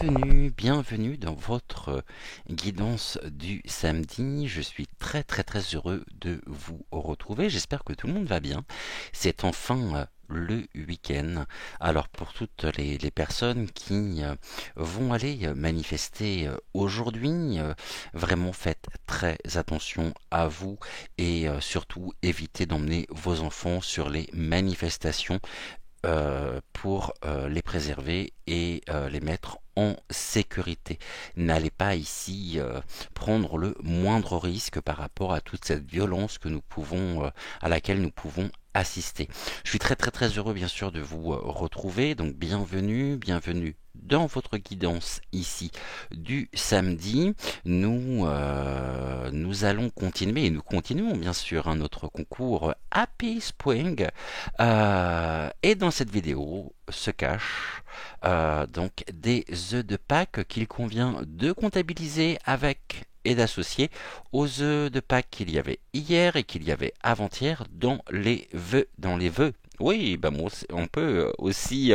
bienvenue dans votre guidance du samedi. Je suis très heureux de vous retrouver. J'espère que tout le monde va bien. C'est enfin le week-end. Alors pour toutes les personnes qui vont aller manifester aujourd'hui, vraiment faites très attention à vous et surtout évitez d'emmener vos enfants sur les manifestations pour les préserver et les mettre en sécurité. N'allez pas ici prendre le moindre risque par rapport à toute cette violence que nous pouvons, à laquelle nous pouvons assister. Je suis très heureux bien sûr de vous retrouver, donc bienvenue dans votre guidance ici du samedi. Nous allons continuer, et nous continuons bien sûr notre concours Happy Spring. Et dans cette vidéo se cachent donc des œufs de Pâques qu'il convient de comptabiliser avec et d'associer aux œufs de Pâques qu'il y avait hier et qu'il y avait avant-hier dans les vœux. Oui, ben on peut aussi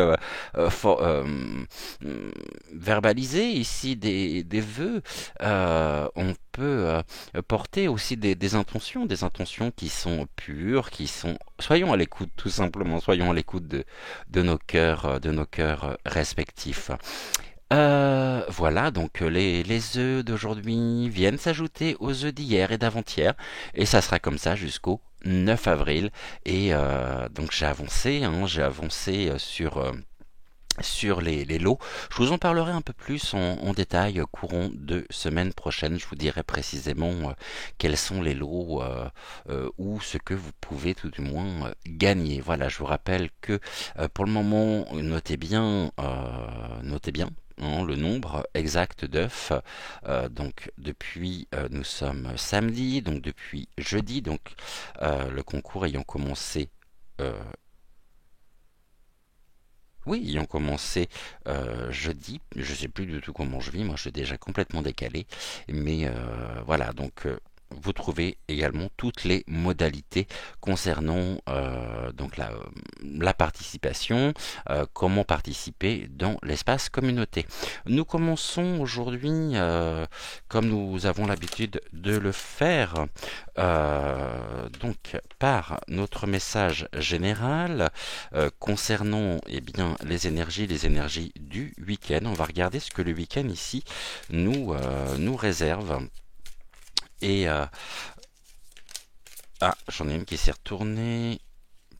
verbaliser ici des vœux. On peut porter aussi des intentions qui sont pures, qui sont... Soyons à l'écoute, tout simplement, soyons à l'écoute de nos cœurs respectifs. Voilà, donc les œufs d'aujourd'hui viennent s'ajouter aux œufs d'hier et d'avant-hier, et ça sera comme ça jusqu'au 9 avril. Et donc j'ai avancé sur les lots. Je vous en parlerai un peu plus en détail courant de semaine prochaine. Je vous dirai précisément quels sont les lots ou ce que vous pouvez tout du moins gagner. Voilà, je vous rappelle que pour le moment, notez bien hein, le nombre exact d'œufs. Donc depuis, nous sommes samedi, donc depuis jeudi, donc le concours ayant commencé oui, ayant commencé jeudi, je sais plus du tout comment je vis, moi je suis déjà complètement décalé, mais voilà, donc vous trouvez également toutes les modalités concernant donc la participation, comment participer dans l'espace communauté. Nous commençons aujourd'hui, comme nous avons l'habitude de le faire, donc par notre message général concernant eh bien, les énergies du week-end. On va regarder ce que le week-end ici nous réserve. Et j'en ai une qui s'est retournée.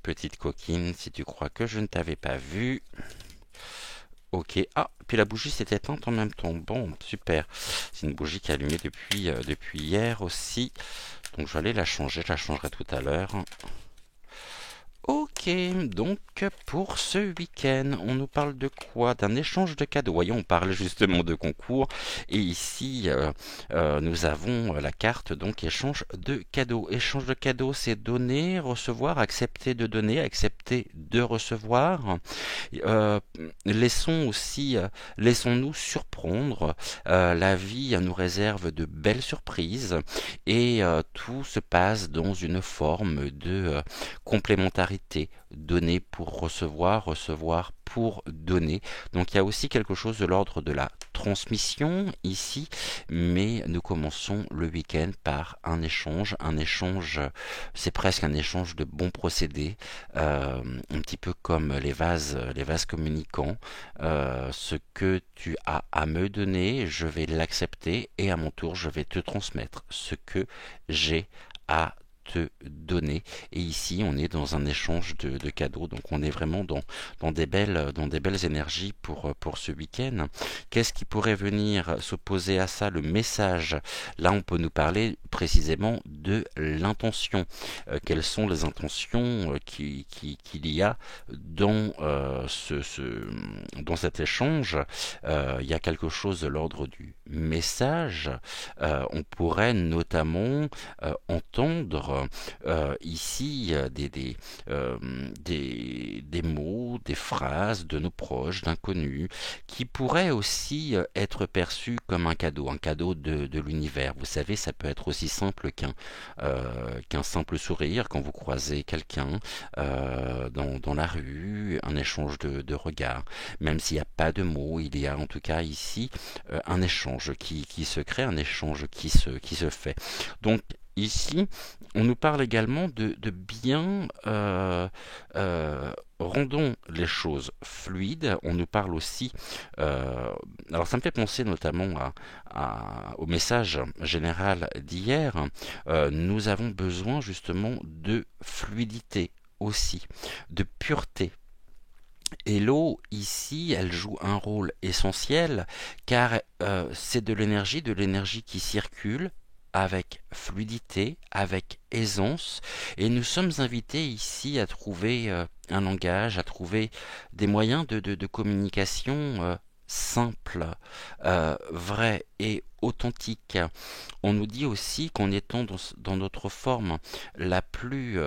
Petite coquine, si tu crois que je ne t'avais pas vu. Ok. Ah, puis la bougie s'est éteinte en même temps. Bon, super. C'est une bougie qui est allumée depuis hier aussi. Donc je vais aller la changer. Je la changerai tout à l'heure. Ok, donc pour ce week-end, on nous parle de quoi? D'un échange de cadeaux. Voyons, on parle justement de concours. Et ici, nous avons la carte, donc échange de cadeaux. Échange de cadeaux, c'est donner, recevoir, accepter de donner, accepter de recevoir. Euh, laissons-nous surprendre. La vie nous réserve de belles surprises. Et tout se passe dans une forme de complémentarité, donner pour recevoir, recevoir pour donner. Donc il y a aussi quelque chose de l'ordre de la transmission ici, mais nous commençons le week-end par un échange, c'est presque un échange de bons procédés, un petit peu comme les vases communicants. Ce que tu as à me donner, je vais l'accepter et à mon tour, je vais te transmettre ce que j'ai à te donner. Et ici, on est dans un échange de cadeaux. Donc, on est vraiment dans des belles énergies pour ce week-end. Qu'est-ce qui pourrait venir s'opposer à ça? Le message. Là, on peut nous parler précisément de l'intention. Quelles sont les intentions qu'il y a dans, dans cet échange? Il y a quelque chose de l'ordre du message. On pourrait notamment entendre ici euh, des mots, des phrases de nos proches, d'inconnus, qui pourraient aussi être perçus comme un cadeau de l'univers. Vous savez, ça peut être aussi simple qu'un simple sourire quand vous croisez quelqu'un dans la rue, un échange de regards. Même s'il n'y a pas de mots, il y a en tout cas ici un échange qui se crée, un échange qui se fait. Donc ici, on nous parle également de bien rendons les choses fluides. On nous parle aussi, alors ça me fait penser notamment au message général d'hier. Nous avons besoin justement de fluidité aussi, de pureté. Et l'eau, ici, elle joue un rôle essentiel car c'est de l'énergie qui circule avec fluidité, avec aisance, et nous sommes invités ici à trouver un langage, à trouver des moyens de communication simples, vrais et authentiques. On nous dit aussi qu'en étant dans notre forme la plus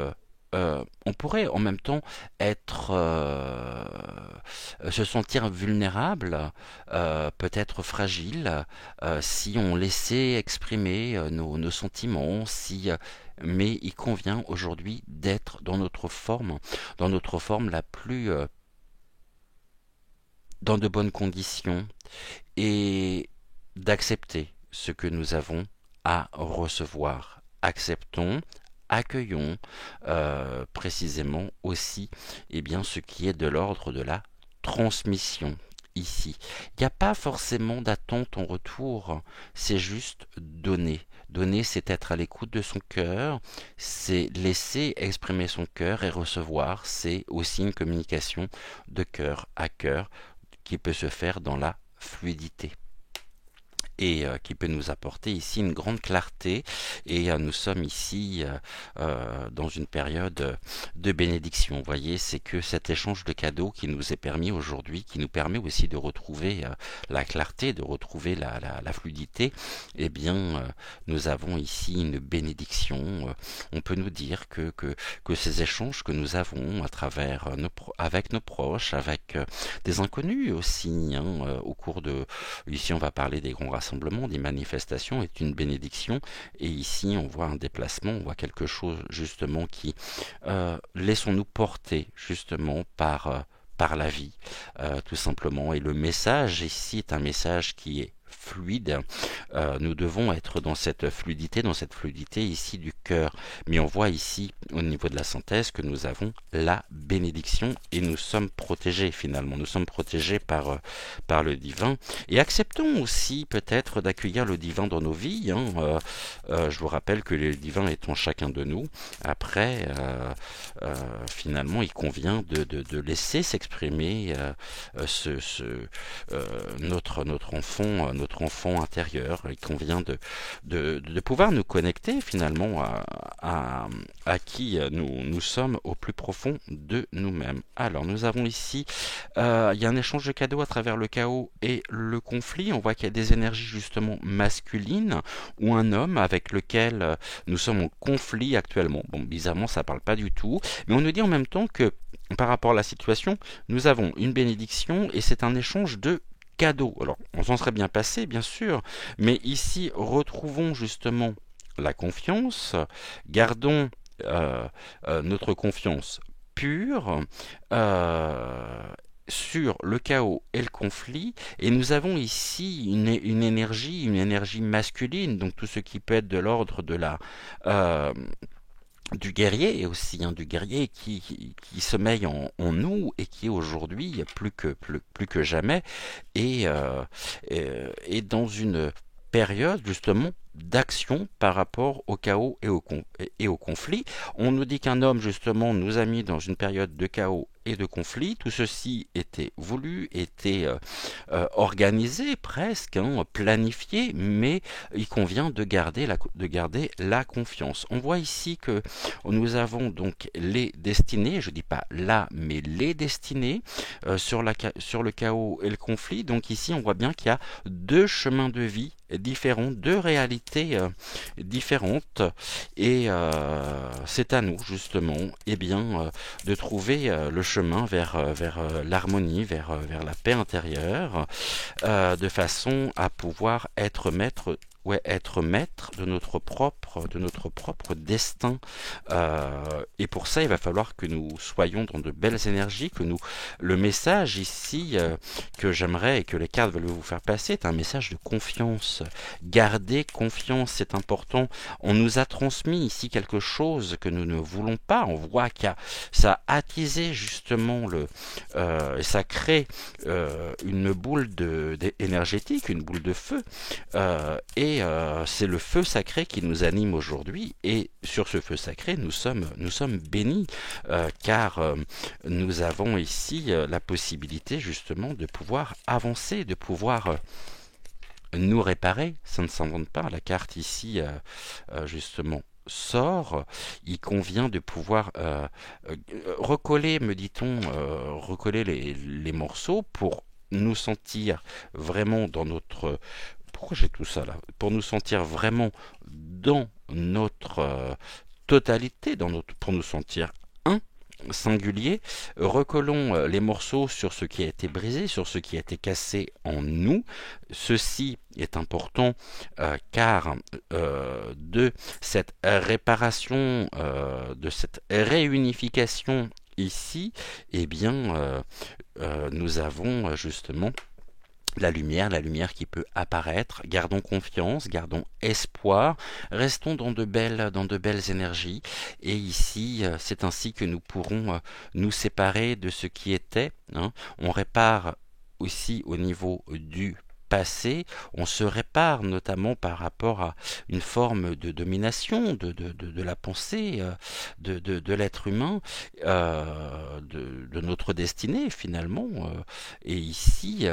on pourrait en même temps être se sentir vulnérable, peut-être fragile, si on laissait exprimer nos sentiments, si mais il convient aujourd'hui d'être dans notre forme la plus dans de bonnes conditions et d'accepter ce que nous avons à recevoir. Acceptons, accueillons précisément aussi eh bien, ce qui est de l'ordre de la transmission ici. Il n'y a pas forcément d'attente en retour, c'est juste donner. Donner, c'est être à l'écoute de son cœur, c'est laisser exprimer son cœur et recevoir, c'est aussi une communication de cœur à cœur qui peut se faire dans la fluidité et qui peut nous apporter ici une grande clarté. Et nous sommes ici dans une période de bénédiction. Vous voyez, c'est que cet échange de cadeaux qui nous est permis aujourd'hui, qui nous permet aussi de retrouver la clarté, de retrouver la fluidité, eh bien, nous avons ici une bénédiction. On peut nous dire que ces échanges que nous avons à travers avec nos proches, avec des inconnus aussi, hein, au cours de... Ici, on va parler des grands rassemblements, des manifestations, est une bénédiction. Et ici, on voit un déplacement, on voit quelque chose justement qui... laissons-nous porter justement par la vie, tout simplement. Et le message ici est un message qui est fluide. Nous devons être dans cette fluidité ici du cœur. Mais on voit ici, au niveau de la synthèse, que nous avons la bénédiction et nous sommes protégés finalement. Nous sommes protégés par le divin. Et acceptons aussi peut-être d'accueillir le divin dans nos vies. Hein. Je vous rappelle que le divin est en chacun de nous. Après, finalement, il convient de laisser s'exprimer notre enfant intérieur. Il convient de pouvoir nous connecter finalement à qui nous sommes au plus profond de nous-mêmes. Alors, nous avons ici, il y a un échange de cadeaux à travers le chaos et le conflit. On voit qu'il y a des énergies justement masculines ou un homme avec lequel nous sommes en conflit actuellement. Bon, bizarrement, ça parle pas du tout. Mais on nous dit en même temps que par rapport à la situation, nous avons une bénédiction et c'est un échange de cadeaux. Alors, on s'en serait bien passé, bien sûr, mais ici, retrouvons justement la confiance, gardons notre confiance pure sur le chaos et le conflit, et nous avons ici une énergie masculine, donc tout ce qui peut être de l'ordre de la du guerrier et aussi du guerrier qui sommeille en nous et qui aujourd'hui plus que jamais est dans une période justement d'action par rapport au chaos et au conflit. On nous dit qu'un homme justement nous a mis dans une période de chaos et de conflit. Tout ceci était voulu, était organisé presque, hein, planifié, mais il convient de garder la confiance. On voit ici que nous avons donc les destinées, je dis pas là, mais les destinées sur le chaos et le conflit. Donc ici, on voit bien qu'il y a deux chemins de vie différentes, deux réalités différentes, et c'est à nous justement, eh bien, de trouver le chemin vers l'harmonie, vers la paix intérieure, de façon à pouvoir être maître. Ouais, être maître de notre propre destin. Et pour ça, il va falloir que nous soyons dans de belles énergies, le message ici que j'aimerais et que les cartes veulent vous faire passer est un message de confiance. Gardez confiance, c'est important. On nous a transmis ici quelque chose que nous ne voulons pas. On voit ça a attisé justement ça crée une boule énergétique, une boule de feu. Et c'est le feu sacré qui nous anime aujourd'hui. Et sur ce feu sacré, nous sommes bénis, car nous avons ici la possibilité justement de pouvoir avancer, de pouvoir nous réparer. Ça ne s'invente pas. La carte ici, justement, sort. Il convient de pouvoir recoller, me dit-on, recoller les morceaux pour nous sentir vraiment dans notre... Pourquoi j'ai tout ça là? Pour nous sentir vraiment dans notre totalité, pour nous sentir un, singulier. Recollons les morceaux sur ce qui a été brisé, sur ce qui a été cassé en nous. Ceci est important car de cette réparation, de cette réunification ici, eh bien, nous avons justement la lumière qui peut apparaître. Gardons confiance, gardons espoir, restons dans de belles énergies. Et ici, c'est ainsi que nous pourrons nous séparer de ce qui était. Hein. On répare aussi au niveau du passé, on se répare notamment par rapport à une forme de domination de la pensée, de l'être humain, de notre destinée finalement. Et ici,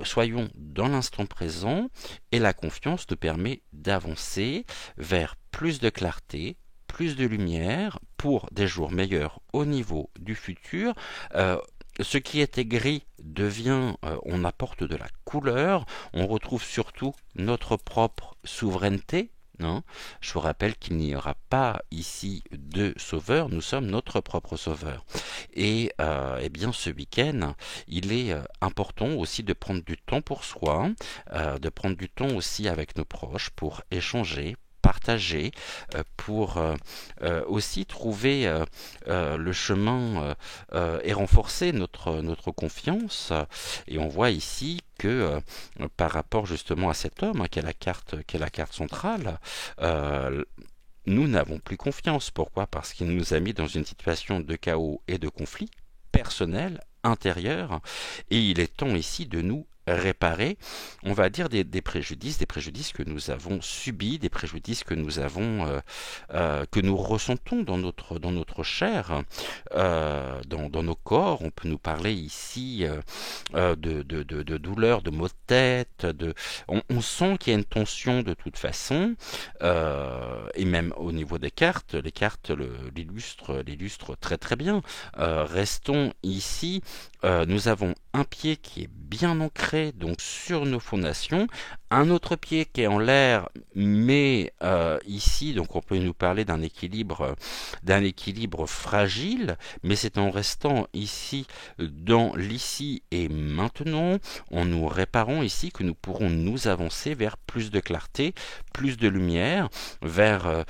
soyons dans l'instant présent, et la confiance nous permet d'avancer vers plus de clarté, plus de lumière pour des jours meilleurs au niveau du futur. Ce qui était gris devient, on apporte de la couleur, on retrouve surtout notre propre souveraineté. Hein. Je vous rappelle qu'il n'y aura pas ici de sauveur, nous sommes notre propre sauveur. Et eh bien ce week-end, il est important aussi de prendre du temps pour soi, de prendre du temps aussi avec nos proches pour échanger, partager, pour aussi trouver le chemin et renforcer notre confiance. Et on voit ici que par rapport justement à cet homme, hein, qui est la carte centrale, nous n'avons plus confiance. Pourquoi? Parce qu'il nous a mis dans une situation de chaos et de conflit personnel, intérieur, et il est temps ici de nous réparer, on va dire, des préjudices que nous avons subis, des préjudices que nous avons, que nous ressentons dans notre chair, dans nos corps. On peut nous parler ici de douleurs, de maux de tête, on sent qu'il y a une tension de toute façon, et même au niveau des cartes, les cartes l'illustrent très très bien. Restons ici, nous avons un pied qui est bien ancré donc sur nos fondations, un autre pied qui est en l'air, mais ici donc on peut nous parler d'un équilibre fragile, mais c'est en restant ici dans l'ici et maintenant, en nous réparant ici, que nous pourrons nous avancer vers plus de clarté, plus de lumière, vers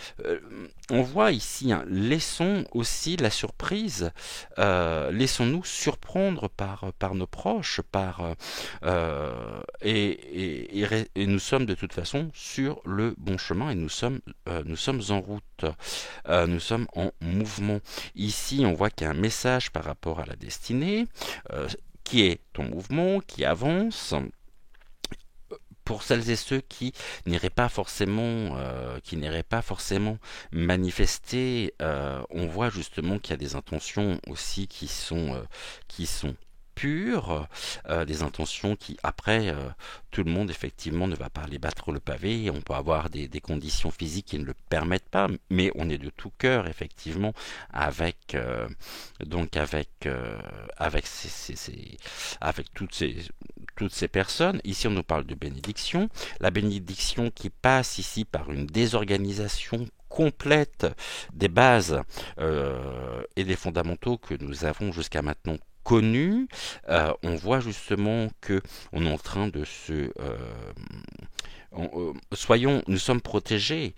on voit ici, hein, laissons aussi la surprise, laissons-nous surprendre par nos proches, et nous sommes de toute façon sur le bon chemin, et nous sommes en route, nous sommes en mouvement. Ici, on voit qu'il y a un message par rapport à la destinée, qui est en mouvement, qui avance. Pour celles et ceux qui n'iraient pas forcément manifester, on voit justement qu'il y a des intentions aussi qui sont pures, des intentions qui, après, tout le monde, effectivement, ne va pas aller battre le pavé. On peut avoir des conditions physiques qui ne le permettent pas, mais on est de tout cœur, effectivement, avec, donc avec, avec toutes ces personnes. Ici, on nous parle de bénédiction. La bénédiction qui passe ici par une désorganisation complète des bases et des fondamentaux que nous avons jusqu'à maintenant connus. On voit justement que on est en train de nous sommes protégés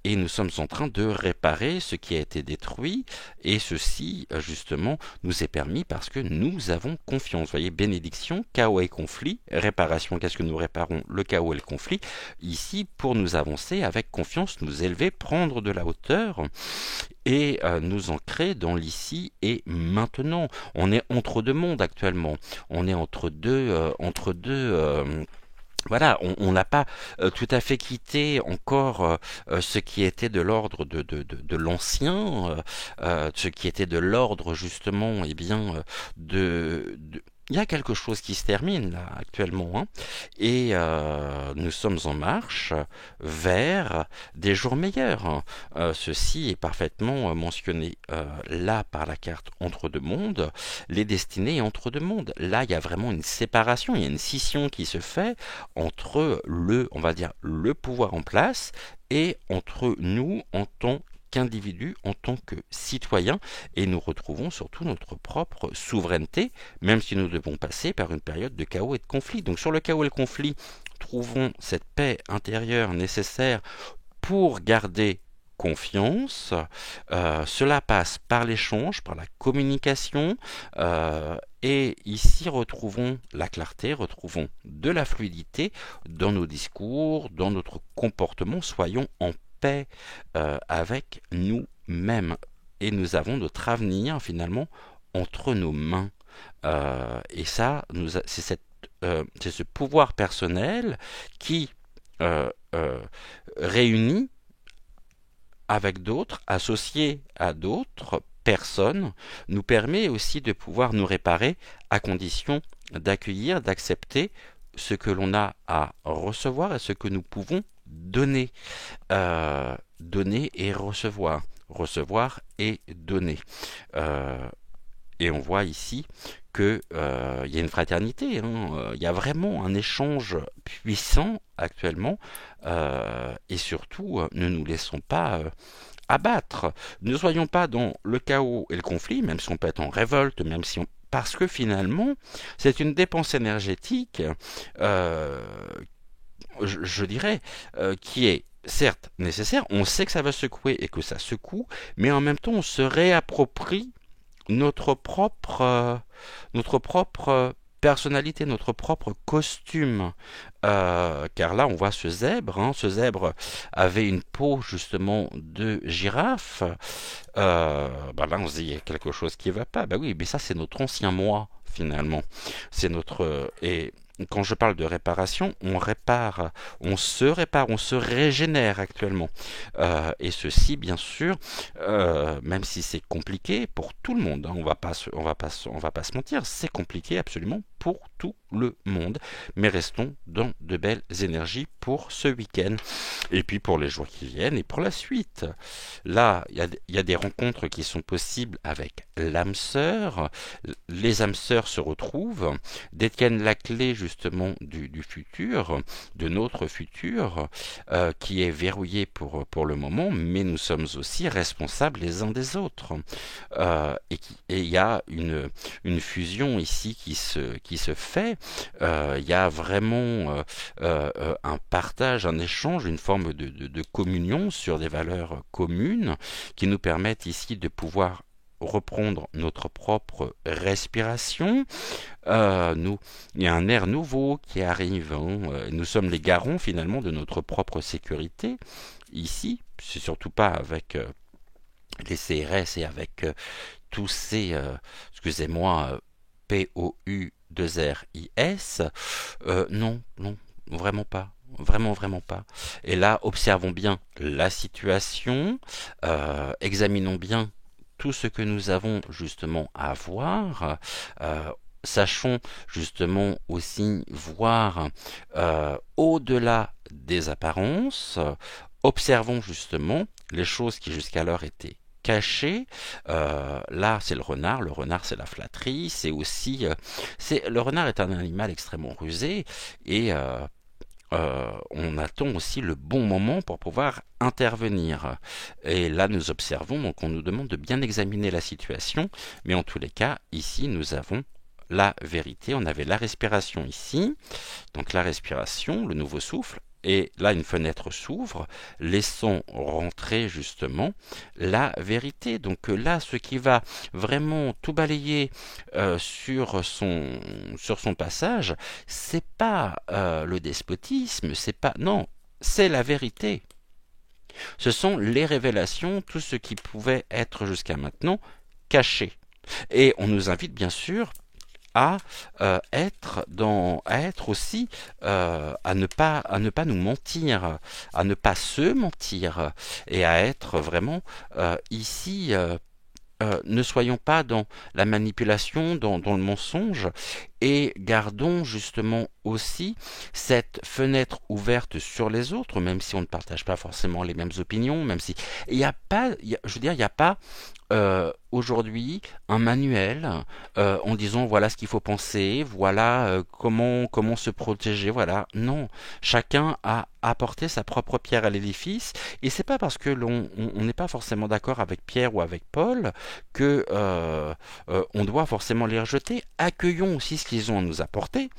et nous sommes en train de réparer ce qui a été détruit, et ceci justement nous est permis parce que nous avons confiance. Vous voyez, bénédiction, chaos et conflit, réparation, qu'est-ce que nous réparons? Le chaos et le conflit. Ici, pour nous avancer avec confiance, nous élever, prendre de la hauteur et nous ancrer dans l'ici et maintenant. On est entre deux mondes actuellement. On est entre deux voilà, on n'a pas tout à fait quitté encore ce qui était de l'ordre de l'ancien, ce qui était de l'ordre justement, eh bien, il y a quelque chose qui se termine là actuellement, hein, et nous sommes en marche vers des jours meilleurs, hein. Ceci est parfaitement mentionné là par la carte entre deux mondes, les destinées entre deux mondes. Là, il y a vraiment une séparation, il y a une scission qui se fait entre on va dire, le pouvoir en place et entre nous en tant qu'individus, en tant que citoyens, et nous retrouvons surtout notre propre souveraineté, même si nous devons passer par une période de chaos et de conflit. Donc sur le chaos et le conflit, trouvons cette paix intérieure nécessaire pour garder confiance. Cela passe par l'échange, par la communication, et ici retrouvons la clarté, retrouvons de la fluidité dans nos discours, dans notre comportement. Soyons en paix avec nous-mêmes, et nous avons notre avenir finalement entre nos mains. Et ça, c'est ce pouvoir personnel qui réunit avec d'autres, associé à d'autres personnes, nous permet aussi de pouvoir nous réparer à condition d'accueillir, d'accepter ce que l'on a à recevoir et ce que nous pouvons donner. Donner et recevoir. Recevoir et donner. Et on voit ici qu'il y a une fraternité, hein. Il y a vraiment un échange puissant actuellement, et surtout, ne nous laissons pas abattre. Ne soyons pas dans le chaos et le conflit, même si on peut être en révolte, même si on... Parce que finalement, c'est une dépense énergétique, je dirais, qui est certes nécessaire. On sait que ça va secouer et que ça secoue, mais en même temps, on se réapproprie notre propre personnalité, notre propre costume. Car là, on voit ce zèbre, hein. Ce zèbre avait une peau justement de girafe. Bah là, on se dit, il y a quelque chose qui ne va pas. Bah oui, mais ça, c'est notre ancien moi, finalement. C'est notre... Et quand je parle de réparation, on répare, on se régénère actuellement. Et ceci, bien sûr, même si c'est compliqué pour tout le monde, hein, on va pas se mentir, c'est compliqué absolument pour tout le monde. Mais restons dans de belles énergies pour ce week-end, et puis pour les jours qui viennent, et pour la suite. Là, il y a des rencontres qui sont possibles avec l'âme sœur. Les âmes sœurs se retrouvent, détiennent la clé justement du futur, de notre futur, qui est verrouillé pour le moment, mais nous sommes aussi responsables les uns des autres. Et il y a une fusion ici qui se fait. Il y a vraiment un partage, un échange, une forme de communion sur des valeurs communes qui nous permettent ici de pouvoir reprendre notre propre respiration. Il y a un air nouveau qui arrive, hein. Nous sommes les garants finalement de notre propre sécurité. Ici, c'est surtout pas avec les CRS et avec tous ces, excusez-moi, POU2RIS. Non, non, vraiment pas. Vraiment, vraiment pas. Et là, observons bien la situation, examinons bien tout ce que nous avons justement à voir. sachons justement aussi voir au-delà des apparences, observons justement les choses qui jusqu'alors étaient cachées. Là, c'est le renard. Le renard, c'est la flatterie. C'est aussi, le renard est un animal extrêmement rusé et on attend aussi le bon moment pour pouvoir intervenir. Et là, nous observons, donc on nous demande de bien examiner la situation, mais en tous les cas, ici, nous avons la vérité. On avait la respiration ici, donc la respiration, le nouveau souffle, et là une fenêtre s'ouvre, laissant rentrer justement la vérité. Donc là, ce qui va vraiment tout balayer sur son passage, c'est pas le despotisme, c'est pas non, c'est la vérité. Ce sont les révélations, tout ce qui pouvait être jusqu'à maintenant caché. Et on nous invite bien sûr à être aussi à ne pas nous mentir, à ne pas se mentir et à être vraiment ici. Ne soyons pas dans la manipulation, dans le mensonge, et gardons justement aussi cette fenêtre ouverte sur les autres, même si on ne partage pas forcément les mêmes opinions, même si il n'y a pas, je veux dire, il n'y a pas aujourd'hui un manuel en disant voilà ce qu'il faut penser, voilà comment se protéger, voilà. Non, chacun a apporté sa propre pierre à l'édifice, et c'est pas parce que on n'est pas forcément d'accord avec Pierre ou avec Paul que on doit forcément les rejeter. Accueillons aussi ce qu'ils ont à nous apporter,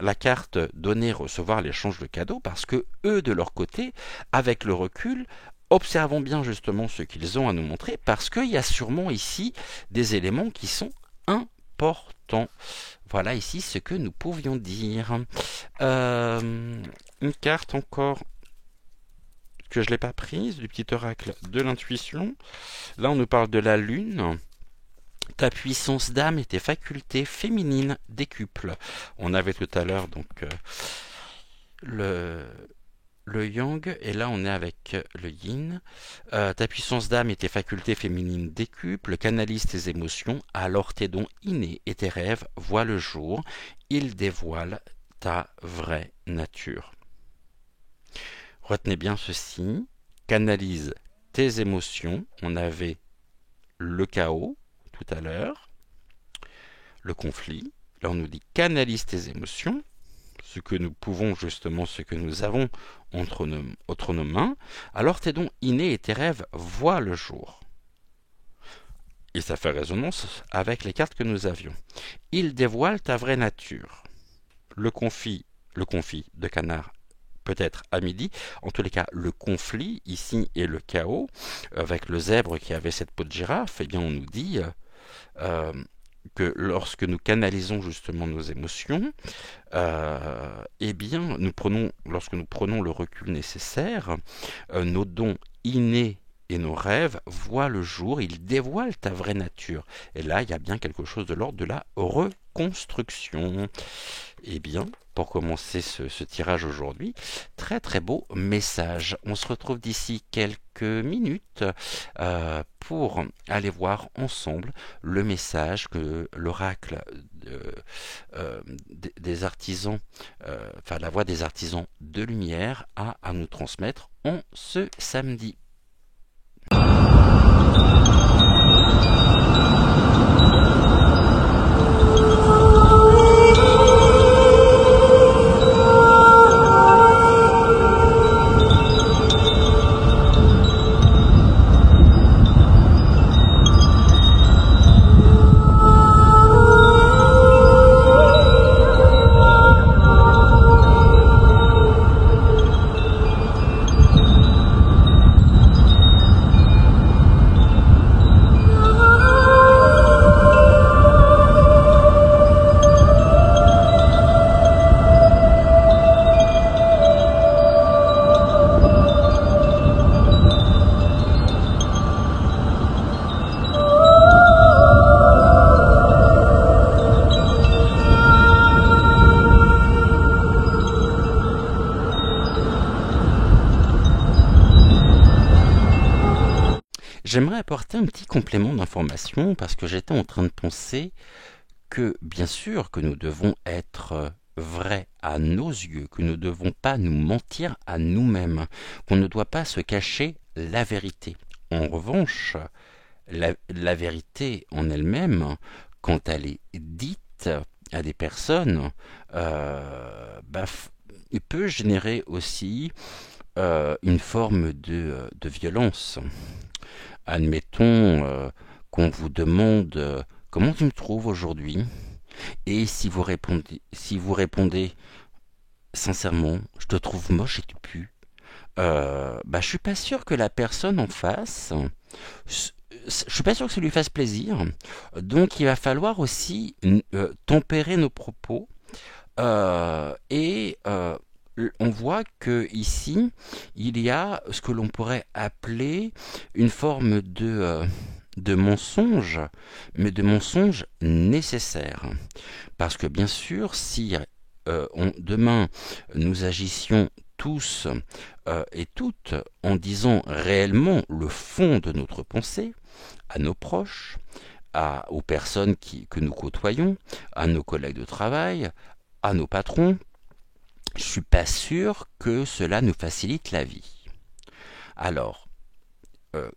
la carte donner, recevoir, l'échange de cadeaux, parce que eux de leur côté, avec le recul, observons bien justement ce qu'ils ont à nous montrer, parce qu'il y a sûrement ici des éléments qui sont importants. Voilà ici ce que nous pouvions dire. Une carte encore que je n'ai pas prise, du petit oracle de l'intuition. Là on nous parle de la lune. Ta puissance d'âme et tes facultés féminines décuplent. On avait tout à l'heure donc le yang, et là on est avec le yin. Ta puissance d'âme et tes facultés féminines décuplent, canalise tes émotions, alors tes dons innés et tes rêves voient le jour, ils dévoilent ta vraie nature. Retenez bien ceci, canalise tes émotions, on avait le chaos tout à l'heure, le conflit, là on nous dit canalise tes émotions, ce que nous pouvons justement, ce que nous avons entre nos mains, alors tes dons innés et tes rêves voient le jour. Et ça fait résonance avec les cartes que nous avions. Ils dévoilent ta vraie nature. Le conflit de canard peut-être à midi, en tous les cas le conflit ici et le chaos, avec le zèbre qui avait cette peau de girafe, eh bien on nous dit que lorsque nous canalisons justement nos émotions, eh bien, lorsque nous prenons le recul nécessaire, nos dons innés et nos rêves voient le jour, ils dévoilent ta vraie nature. Et là, il y a bien quelque chose de l'ordre de la reconstruction. Eh bien, pour commencer ce tirage aujourd'hui, très très beau message. On se retrouve d'ici quelques minutes pour aller voir ensemble le message que l'oracle des artisans, enfin la voix des artisans de lumière a à nous transmettre en ce samedi. J'aimerais apporter un petit complément d'information parce que j'étais en train de penser que, bien sûr, que nous devons être vrais à nos yeux, que nous ne devons pas nous mentir à nous-mêmes, qu'on ne doit pas se cacher la vérité. En revanche, la vérité en elle-même, quand elle est dite à des personnes, bah, peut générer aussi une forme de violence. Admettons qu'on vous demande comment tu me trouves aujourd'hui, et si vous répondez sincèrement, je te trouve moche et tu pues, bah, je suis pas sûr que la personne en face, je suis pas sûr que ça lui fasse plaisir. Donc il va falloir aussi tempérer nos propos et on voit que ici il y a ce que l'on pourrait appeler une forme de mensonge, mais de mensonge nécessaire. Parce que bien sûr, si demain nous agissions tous et toutes en disant réellement le fond de notre pensée à nos proches, aux personnes que nous côtoyons, à nos collègues de travail, à nos patrons, je suis pas sûr que cela nous facilite la vie. Alors, euh,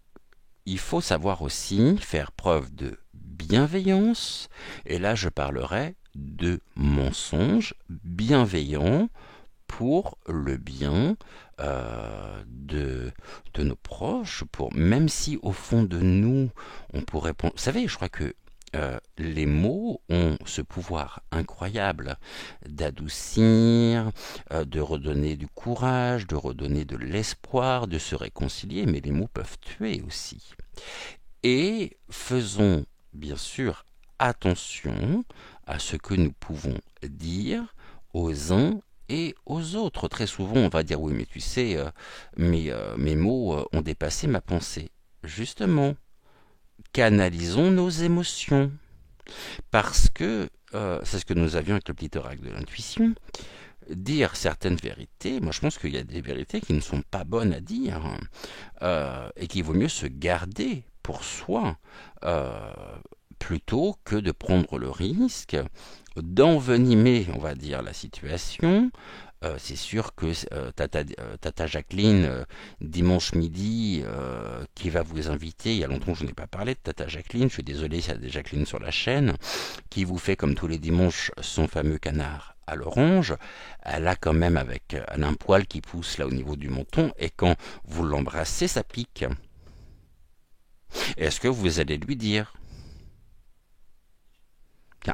il faut savoir aussi faire preuve de bienveillance, et là je parlerai de mensonges bienveillants pour le bien de nos proches, même si au fond de nous, on pourrait... Vous savez, je crois que les mots ont ce pouvoir incroyable d'adoucir, de redonner du courage, de redonner de l'espoir, de se réconcilier, mais les mots peuvent tuer aussi. Et faisons bien sûr attention à ce que nous pouvons dire aux uns et aux autres. Très souvent, on va dire oui, mais tu sais, mes mots ont dépassé ma pensée. Justement, canalisons nos émotions. Parce que, c'est ce que nous avions avec le petit oracle de l'intuition, dire certaines vérités, moi je pense qu'il y a des vérités qui ne sont pas bonnes à dire, et qu'il vaut mieux se garder pour soi, plutôt que de prendre le risque d'envenimer, on va dire, la situation. C'est sûr que Tata Jacqueline, dimanche midi, qui va vous inviter, il y a longtemps que je n'ai pas parlé de Tata Jacqueline, je suis désolé s'il y a des Jacqueline sur la chaîne, qui vous fait comme tous les dimanches son fameux canard à l'orange. Elle a quand même elle a un poil qui pousse là au niveau du menton, et quand vous l'embrassez, ça pique. Est-ce que vous allez lui dire: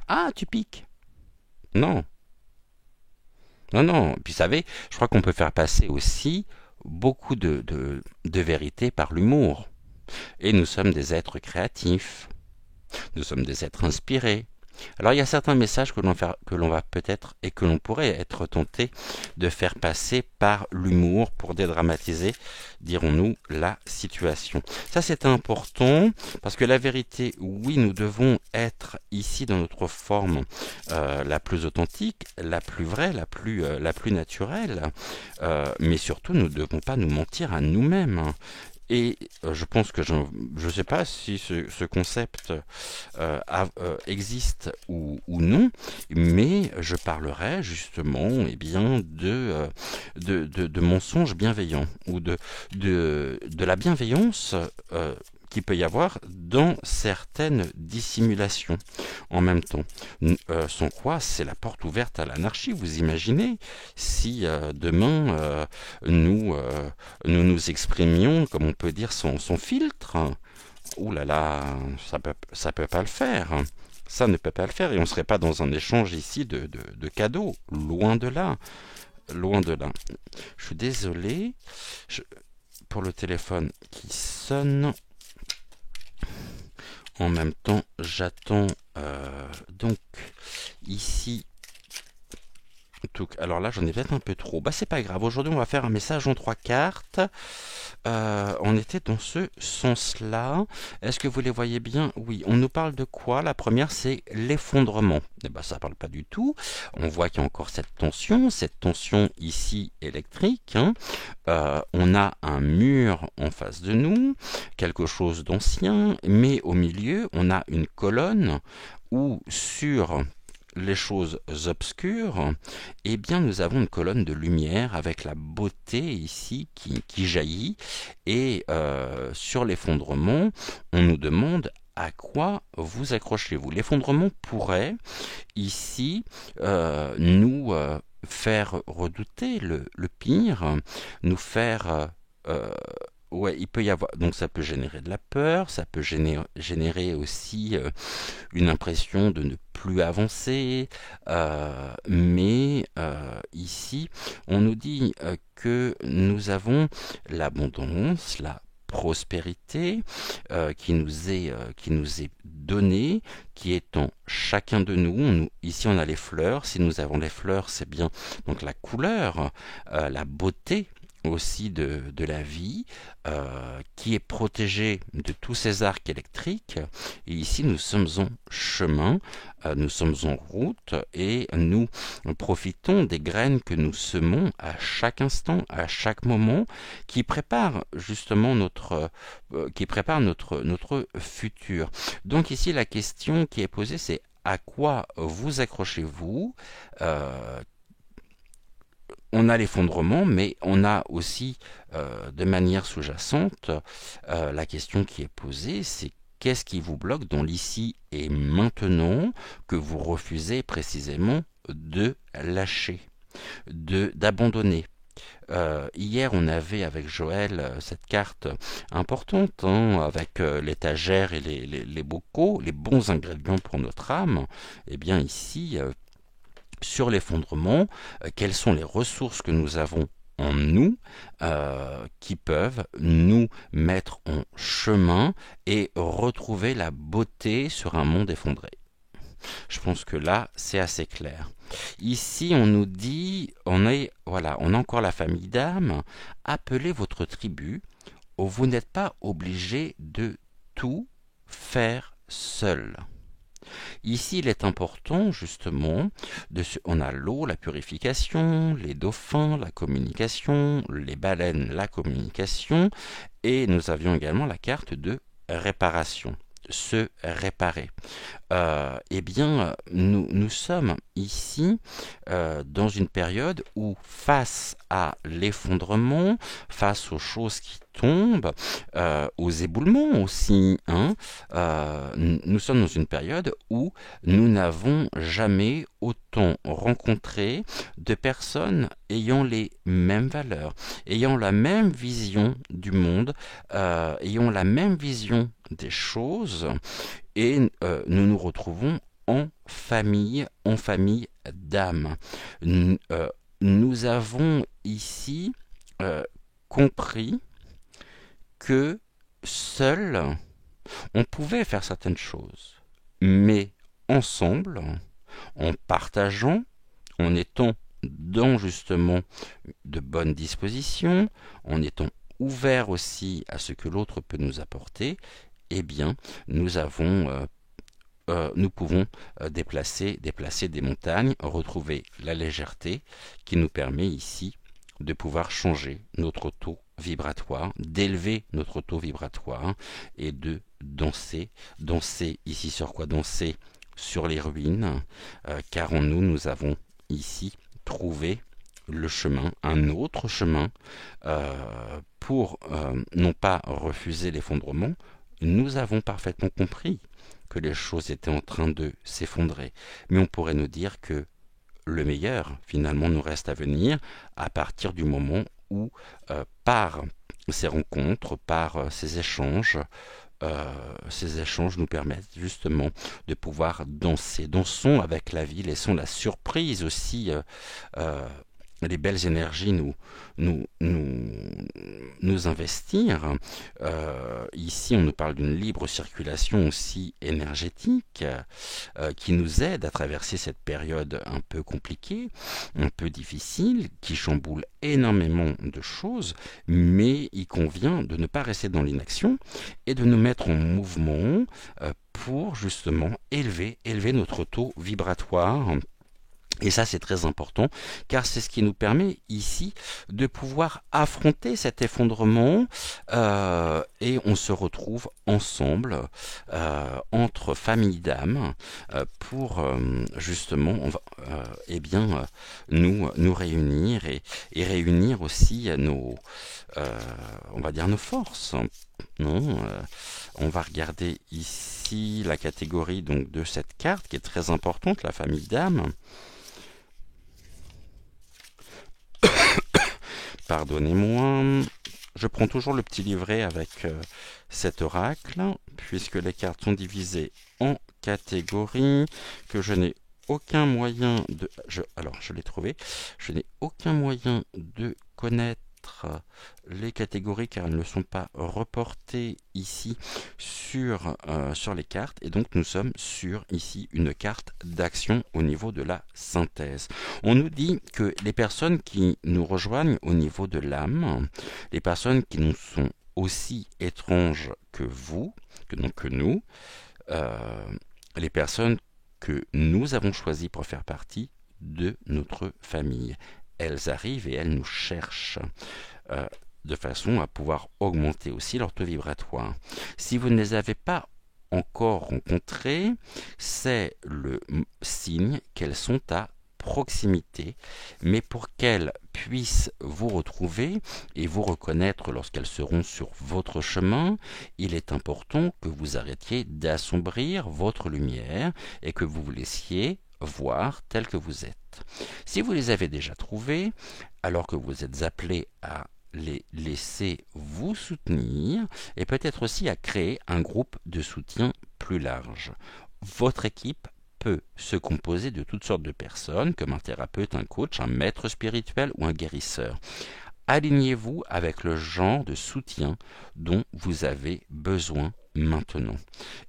ah, tu piques? Non. Non, non. Puis vous savez, je crois qu'on peut faire passer aussi beaucoup de vérité par l'humour. Et nous sommes des êtres créatifs. Nous sommes des êtres inspirés. Alors il y a certains messages que l'on va peut-être et que l'on pourrait être tenté de faire passer par l'humour pour dédramatiser, dirons-nous, la situation. Ça c'est important parce que la vérité, oui, nous devons être ici dans notre forme la plus authentique, la plus vraie, la plus naturelle, mais surtout nous ne devons pas nous mentir à nous-mêmes. Et je pense que je ne sais pas si ce concept existe ou non, mais je parlerai justement bien de mensonges bienveillants ou de la bienveillance qu'il peut y avoir dans certaines dissimulations en même temps. Sans quoi, c'est la porte ouverte à l'anarchie. Vous imaginez si demain nous exprimions, comme on peut dire, sans filtre? Ouh là là, ça peut pas le faire. Ça ne peut pas le faire, et on ne serait pas dans un échange ici de cadeaux. Loin de là. Loin de là. Je suis désolé pour le téléphone qui sonne. En même temps, j'attends donc ici Alors là, j'en ai peut-être un peu trop. Bah, c'est pas grave. Aujourd'hui, on va faire un message en trois cartes. On était dans ce sens-là. Est-ce que vous les voyez bien? Oui. On nous parle de quoi? La première, c'est l'effondrement. Eh ben, ça parle pas du tout. On voit qu'il y a encore cette tension ici électrique, hein. On a un mur en face de nous, quelque chose d'ancien, mais au milieu, on a une colonne où sur les choses obscures, eh bien nous avons une colonne de lumière avec la beauté ici qui jaillit et sur l'effondrement, on nous demande à quoi vous accrochez-vous. L'effondrement pourrait ici nous faire redouter le pire, nous faire ouais, il peut y avoir, donc ça peut générer de la peur, ça peut générer aussi une impression de ne plus avancer, mais ici, on nous dit que nous avons l'abondance, la prospérité qui nous est donnée, qui est en chacun de nous. Ici, on a les fleurs. Si nous avons les fleurs, c'est bien donc la couleur, la beauté aussi de la vie, qui est protégée de tous ces arcs électriques. Et ici, nous sommes en chemin, nous sommes en route et nous profitons des graines que nous semons à chaque instant, à chaque moment, qui préparent justement notre futur. Donc ici, la question qui est posée, c'est à quoi vous accrochez-vous? On a l'effondrement, mais on a aussi, de manière sous-jacente, la question qui est posée, c'est qu'est-ce qui vous bloque dans l'ici et maintenant que vous refusez précisément de lâcher, d'abandonner. Hier, on avait avec Joël cette carte importante, hein, avec l'étagère et les bocaux, les bons ingrédients pour notre âme. Eh bien ici, sur l'effondrement, quelles sont les ressources que nous avons en nous qui peuvent nous mettre en chemin et retrouver la beauté sur un monde effondré. Je pense que là, c'est assez clair. Ici, on nous dit, on a encore la famille d'âme, appelez votre tribu, où vous n'êtes pas obligé de tout faire seul. Ici, il est important, justement, on a l'eau, la purification, les dauphins, la communication, les baleines, la communication, et nous avions également la carte de réparation, se réparer. Eh bien, nous sommes ici dans une période où, face à l'effondrement, face aux choses qui tombent, aux éboulements aussi, hein, nous sommes dans une période où nous n'avons jamais autant rencontré de personnes ayant les mêmes valeurs, ayant la même vision du monde, ayant la même vision des choses, et nous nous retrouvons en famille d'âme. Nous avons ici compris que seul, on pouvait faire certaines choses, mais ensemble, en partageant, en étant dans justement de bonnes dispositions, en étant ouvert aussi à ce que l'autre peut nous apporter, eh bien, nous pouvons déplacer des montagnes, retrouver la légèreté qui nous permet ici de pouvoir changer notre taux vibratoire, d'élever notre taux vibratoire et de danser. Danser ici sur quoi? Danser sur les ruines, car en nous, nous avons ici trouvé le chemin, un autre chemin, pour non pas refuser l'effondrement. Nous avons parfaitement compris que les choses étaient en train de s'effondrer, mais on pourrait nous dire que le meilleur, finalement, nous reste à venir à partir du moment où, par ces rencontres, par ces échanges nous permettent justement de pouvoir danser. Dansons avec la vie, laissons la surprise aussi les belles énergies nous, nous, nous investir. Ici, on nous parle d'une libre circulation aussi énergétique qui nous aide à traverser cette période un peu compliquée, un peu difficile, qui chamboule énormément de choses, mais il convient de ne pas rester dans l'inaction et de nous mettre en mouvement pour justement élever notre taux vibratoire. Et ça, c'est très important, car c'est ce qui nous permet ici de pouvoir affronter cet effondrement et on se retrouve ensemble entre familles d'âmes pour justement eh bien, nous réunir et réunir aussi on va dire nos forces. Non, on va regarder ici la catégorie donc de cette carte qui est très importante, la famille d'âmes. Pardonnez-moi, je prends toujours le petit livret avec cet oracle, puisque les cartes sont divisées en catégories, que je n'ai aucun moyen de... alors, je l'ai trouvé. Je n'ai aucun moyen de connaître les catégories car elles ne sont pas reportées ici sur les cartes et donc nous sommes sur ici une carte d'action au niveau de la synthèse. On nous dit que les personnes qui nous rejoignent au niveau de l'âme, les personnes qui nous sont aussi étranges que vous, que nous, les personnes que nous avons choisies pour faire partie de notre famille. Elles arrivent et elles nous cherchent de façon à pouvoir augmenter aussi leur taux vibratoire. Si vous ne les avez pas encore rencontrées, c'est le signe qu'elles sont à proximité, mais pour qu'elles puissent vous retrouver et vous reconnaître lorsqu'elles seront sur votre chemin, il est important que vous arrêtiez d'assombrir votre lumière et que vous vous laissiez voir tel que vous êtes. Si vous les avez déjà trouvés, alors que vous êtes appelés à les laisser vous soutenir et peut-être aussi à créer un groupe de soutien plus large. Votre équipe peut se composer de toutes sortes de personnes, comme un thérapeute, un coach, un maître spirituel ou un guérisseur. Alignez-vous avec le genre de soutien dont vous avez besoin maintenant.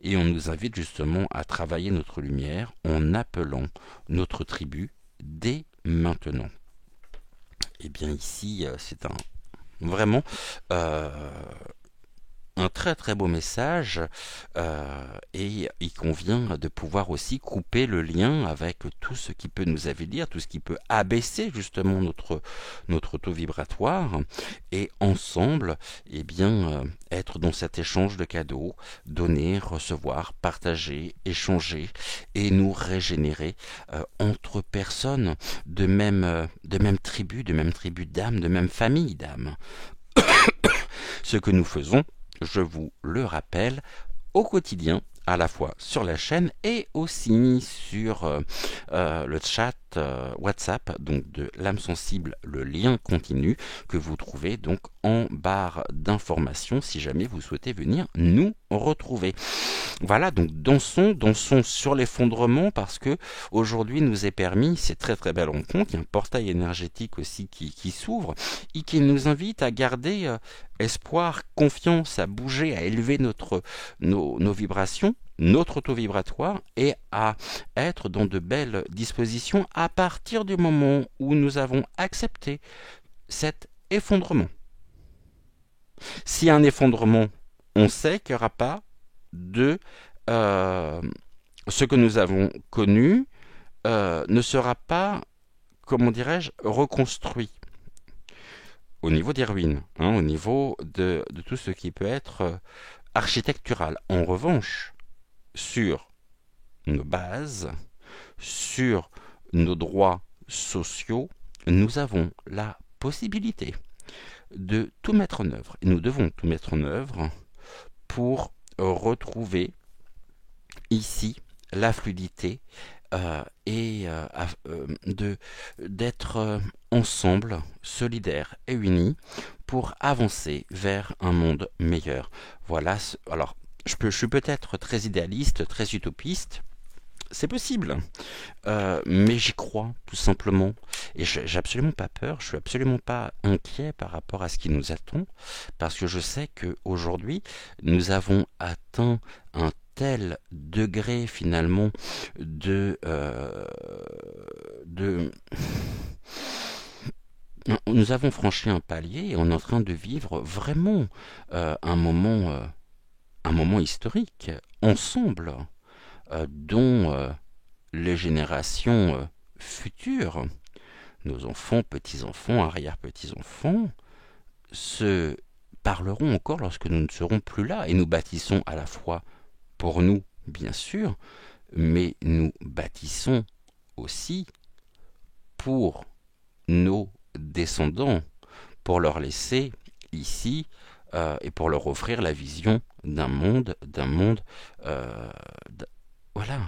Et on nous invite justement à travailler notre lumière en appelant notre tribu dès maintenant. Et bien ici, c'est vraiment un très très beau message et il convient de pouvoir aussi couper le lien avec tout ce qui peut nous avilir, tout ce qui peut abaisser justement notre taux vibratoire et ensemble eh bien être dans cet échange de cadeaux, donner, recevoir, partager, échanger et nous régénérer entre personnes de même tribu d'âmes, de même famille d'âmes. Ce que nous faisons, je vous le rappelle, au quotidien, à la fois sur la chaîne et aussi sur le chat WhatsApp donc de l'âme sensible, le lien continu que vous trouvez donc en barre d'informations si jamais vous souhaitez venir nous retrouver. Voilà, donc dansons sur l'effondrement parce que aujourd'hui nous est permis, c'est très très belle rencontre, il y a un portail énergétique aussi qui s'ouvre et qui nous invite à garder espoir, confiance, à bouger, à élever nos vibrations, notre taux vibratoire et à être dans de belles dispositions à partir du moment où nous avons accepté cet effondrement. S'il y a un effondrement, on sait qu'il n'y aura pas de ce que nous avons connu ne sera pas, comment dirais-je, reconstruit au niveau des ruines, au niveau de tout ce qui peut être architectural. En revanche, sur nos bases, sur nos droits sociaux, nous avons la possibilité de tout mettre en œuvre. Et nous devons tout mettre en œuvre pour retrouver ici la fluidité et d'être ensemble, solidaires et unis pour avancer vers un monde meilleur. Voilà, alors je suis peut-être très idéaliste, très utopiste, C'est possible, mais j'y crois, tout simplement. Et j'ai absolument pas peur, je suis absolument pas inquiet par rapport à ce qui nous attend, parce que je sais qu'aujourd'hui, nous avons atteint un tel degré finalement de, de... Nous avons franchi un palier et on est en train de vivre vraiment un moment historique, ensemble, dont les générations futures, nos enfants, petits-enfants, arrière-petits-enfants, se parleront encore lorsque nous ne serons plus là. Et nous bâtissons à la fois pour nous, bien sûr, mais nous bâtissons aussi pour nos descendants, pour leur laisser ici et pour leur offrir la vision d'un monde, euh, voilà,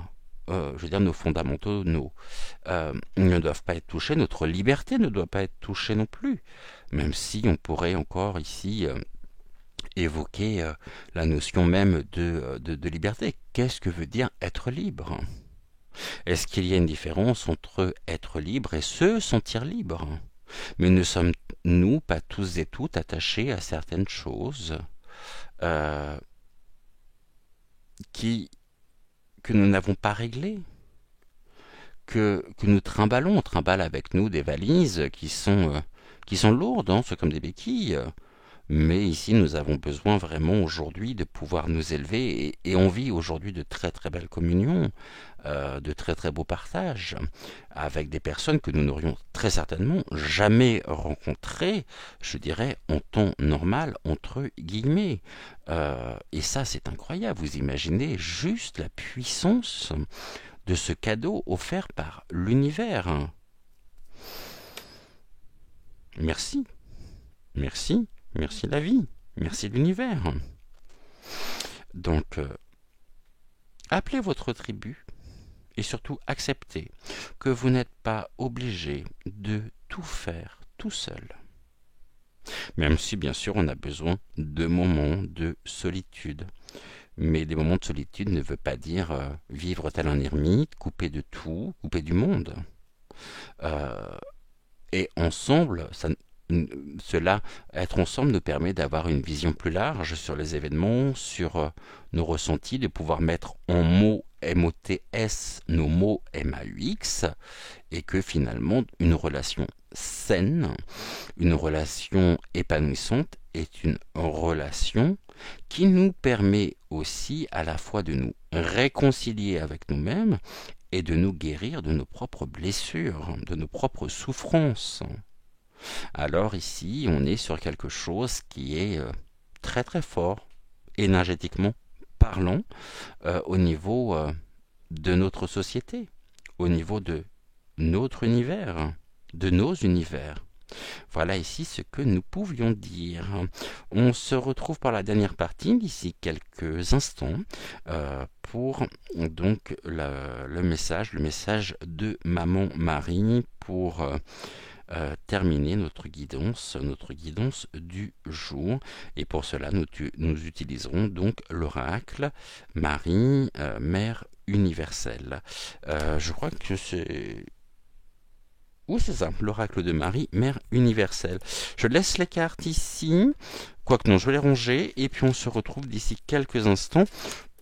je veux dire, nos fondamentaux, ne doivent pas être touchés, notre liberté ne doit pas être touchée non plus, même si on pourrait encore ici évoquer la notion même de liberté. Qu'est-ce que veut dire être libre? Est-ce qu'il y a une différence entre être libre et se sentir libre? Mais ne sommes-nous pas tous et toutes attachés à certaines choses euh, qui, que nous n'avons pas réglées, que nous trimballons? On trimballe avec nous des valises qui sont lourdes, hein, c'est comme des béquilles. Mais ici, nous avons besoin vraiment aujourd'hui de pouvoir nous élever et on vit aujourd'hui de très très belles communions, de très très beaux partages avec des personnes que nous n'aurions très certainement jamais rencontrées, je dirais, en temps normal, entre guillemets. Et ça, c'est incroyable. Vous imaginez juste la puissance de ce cadeau offert par l'univers. Merci, merci. Merci la vie, merci l'univers. Donc, appelez votre tribu et surtout acceptez que vous n'êtes pas obligé de tout faire tout seul. Même si, bien sûr, on a besoin de moments de solitude. Mais des moments de solitude ne veut pas dire vivre tel un ermite, coupé de tout, coupé du monde. Euh, et ensemble, cela, être ensemble nous permet d'avoir une vision plus large sur les événements, sur nos ressentis, de pouvoir mettre en mots MOTS nos mots MAUX, et que finalement une relation saine, une relation épanouissante est une relation qui nous permet aussi à la fois de nous réconcilier avec nous-mêmes et de nous guérir de nos propres blessures, de nos propres souffrances. Alors ici, on est sur quelque chose qui est très très fort, énergétiquement parlant, au niveau de notre société, au niveau de notre univers, de nos univers. Voilà ici ce que nous pouvions dire. On se retrouve pour la dernière partie d'ici quelques instants pour donc le message de Maman Marie pour terminer notre guidance du jour. Et pour cela, nous utiliserons donc l'oracle Marie, Mère universelle. Je crois que c'est... Oui, c'est ça, l'oracle de Marie, Mère universelle. Je laisse les cartes ici, quoique non, je vais les ranger, et puis on se retrouve d'ici quelques instants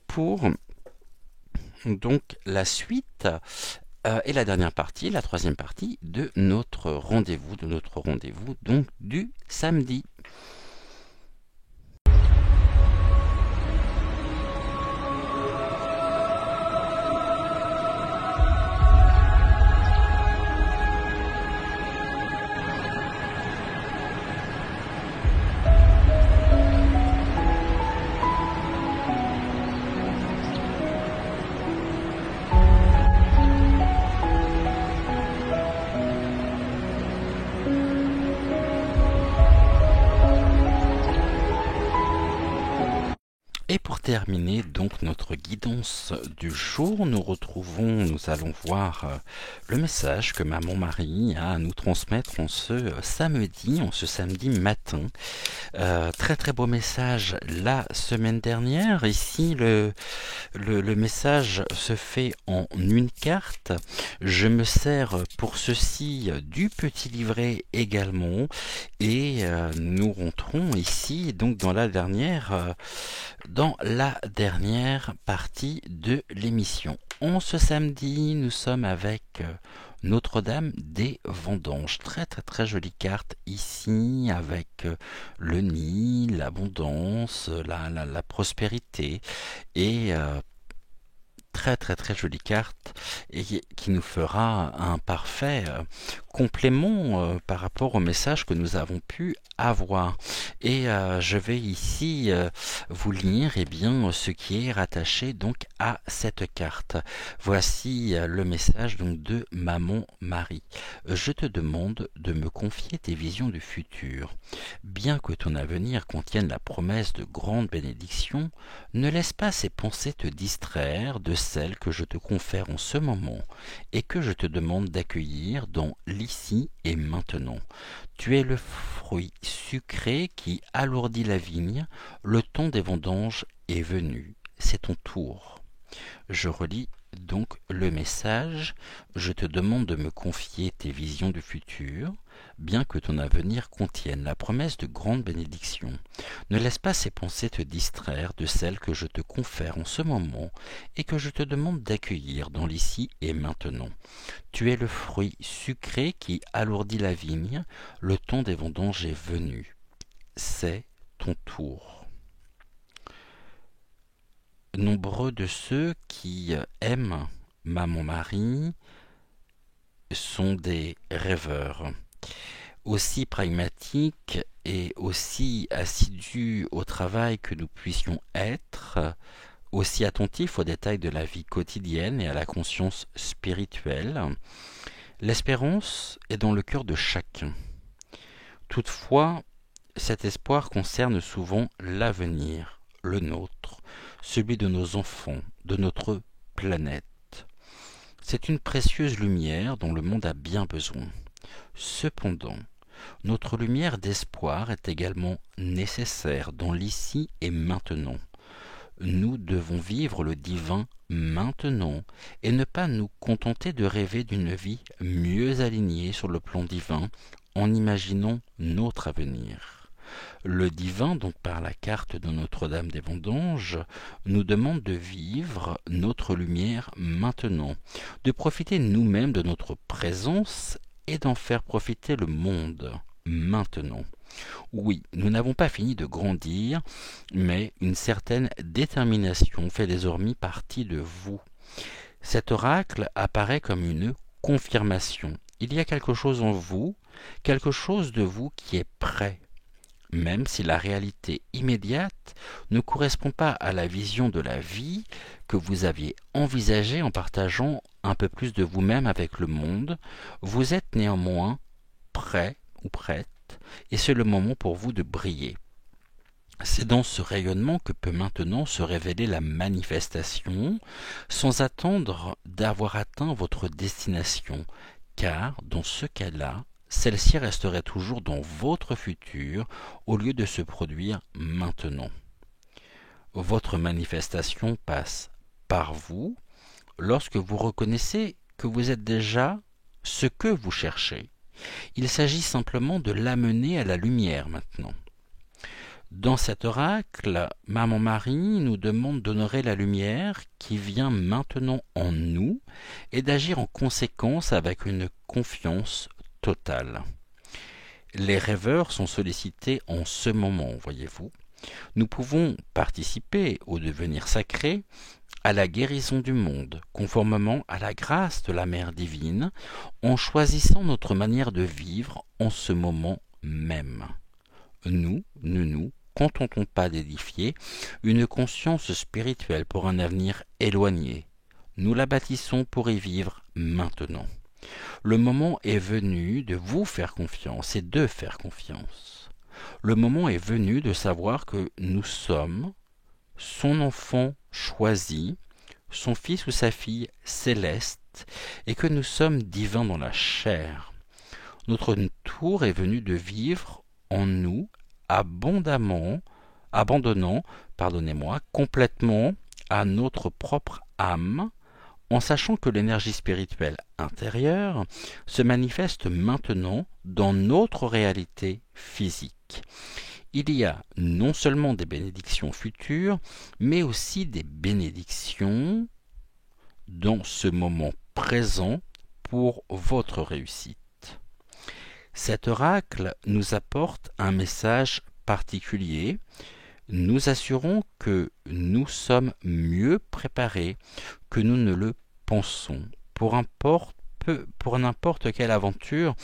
pour donc la suite et la dernière partie, la troisième partie de notre rendez-vous, donc du samedi. terminer donc notre guidance du jour. Nous allons voir le message que Maman Marie a à nous transmettre en ce samedi matin. Très très beau message la semaine dernière. Ici, le message se fait en une carte. Je me sers pour ceci du petit livret également. Et nous rentrons ici donc dans la dernière partie de l'émission. En ce samedi, nous sommes avec Notre-Dame des Vendanges. Très très très jolie carte ici avec le nid, l'abondance, la prospérité et très très très jolie carte et qui nous fera un parfait complément par rapport au message que nous avons pu avoir. Et je vais ici vous lire ce qui est rattaché donc à cette carte. Voici le message donc de Maman Marie. Je te demande de me confier tes visions du futur. Bien que ton avenir contienne la promesse de grandes bénédictions, ne laisse pas ces pensées te distraire de celles que je te confère en ce moment et que je te demande d'accueillir dans l'ici et maintenant. Tu es le fruit sucré qui alourdit la vigne, le temps des vendanges est venu, c'est ton tour. Je relis donc le message. Je te demande de me confier tes visions du futur, bien que ton avenir contienne la promesse de grandes bénédictions. Ne laisse pas ces pensées te distraire de celles que je te confère en ce moment et que je te demande d'accueillir dans l'ici et maintenant. Tu es le fruit sucré qui alourdit la vigne, le temps des vendanges est venu. C'est ton tour. Nombreux de ceux qui aiment Maman Marie sont des rêveurs. Aussi pragmatiques et aussi assidus au travail que nous puissions être, aussi attentifs aux détails de la vie quotidienne et à la conscience spirituelle, l'espérance est dans le cœur de chacun. Toutefois, cet espoir concerne souvent l'avenir, le nôtre, celui de nos enfants, de notre planète. C'est une précieuse lumière dont le monde a bien besoin. Cependant, notre lumière d'espoir est également nécessaire dans l'ici et maintenant. Nous devons vivre le divin maintenant et ne pas nous contenter de rêver d'une vie mieux alignée sur le plan divin en imaginant notre avenir. Le divin, donc par la carte de Notre-Dame des Vendanges, nous demande de vivre notre lumière maintenant, de profiter nous-mêmes de notre présence et d'en faire profiter le monde maintenant. Oui, nous n'avons pas fini de grandir, mais une certaine détermination fait désormais partie de vous. Cet oracle apparaît comme une confirmation. Il y a quelque chose en vous, quelque chose de vous qui est prêt. Même si la réalité immédiate ne correspond pas à la vision de la vie que vous aviez envisagée en partageant un peu plus de vous-même avec le monde, vous êtes néanmoins prêt ou prête, et c'est le moment pour vous de briller. C'est dans ce rayonnement que peut maintenant se révéler la manifestation, sans attendre d'avoir atteint votre destination, car dans ce cas-là, celle-ci resterait toujours dans votre futur au lieu de se produire maintenant. Votre manifestation passe par vous lorsque vous reconnaissez que vous êtes déjà ce que vous cherchez. Il s'agit simplement de l'amener à la lumière maintenant. Dans cet oracle, Maman Marie nous demande d'honorer la lumière qui vient maintenant en nous et d'agir en conséquence avec une confiance totale. Les rêveurs sont sollicités en ce moment, voyez-vous. Nous pouvons participer au devenir sacré, à la guérison du monde, conformément à la grâce de la Mère divine, en choisissant notre manière de vivre en ce moment même. Nous ne nous contentons pas d'édifier une conscience spirituelle pour un avenir éloigné. Nous la bâtissons pour y vivre maintenant. Le moment est venu de vous faire confiance et de faire confiance. Le moment est venu de savoir que nous sommes son enfant choisi, son fils ou sa fille céleste, et que nous sommes divins dans la chair. Notre tour est venu de vivre en nous abondamment, abandonnant, pardonnez-moi, complètement à notre propre âme, en sachant que l'énergie spirituelle intérieure se manifeste maintenant dans notre réalité physique. Il y a non seulement des bénédictions futures, mais aussi des bénédictions dans ce moment présent pour votre réussite. Cet oracle nous apporte un message particulier, nous assurons que nous sommes mieux préparés que nous ne le pensons pour n'importe quelle aventure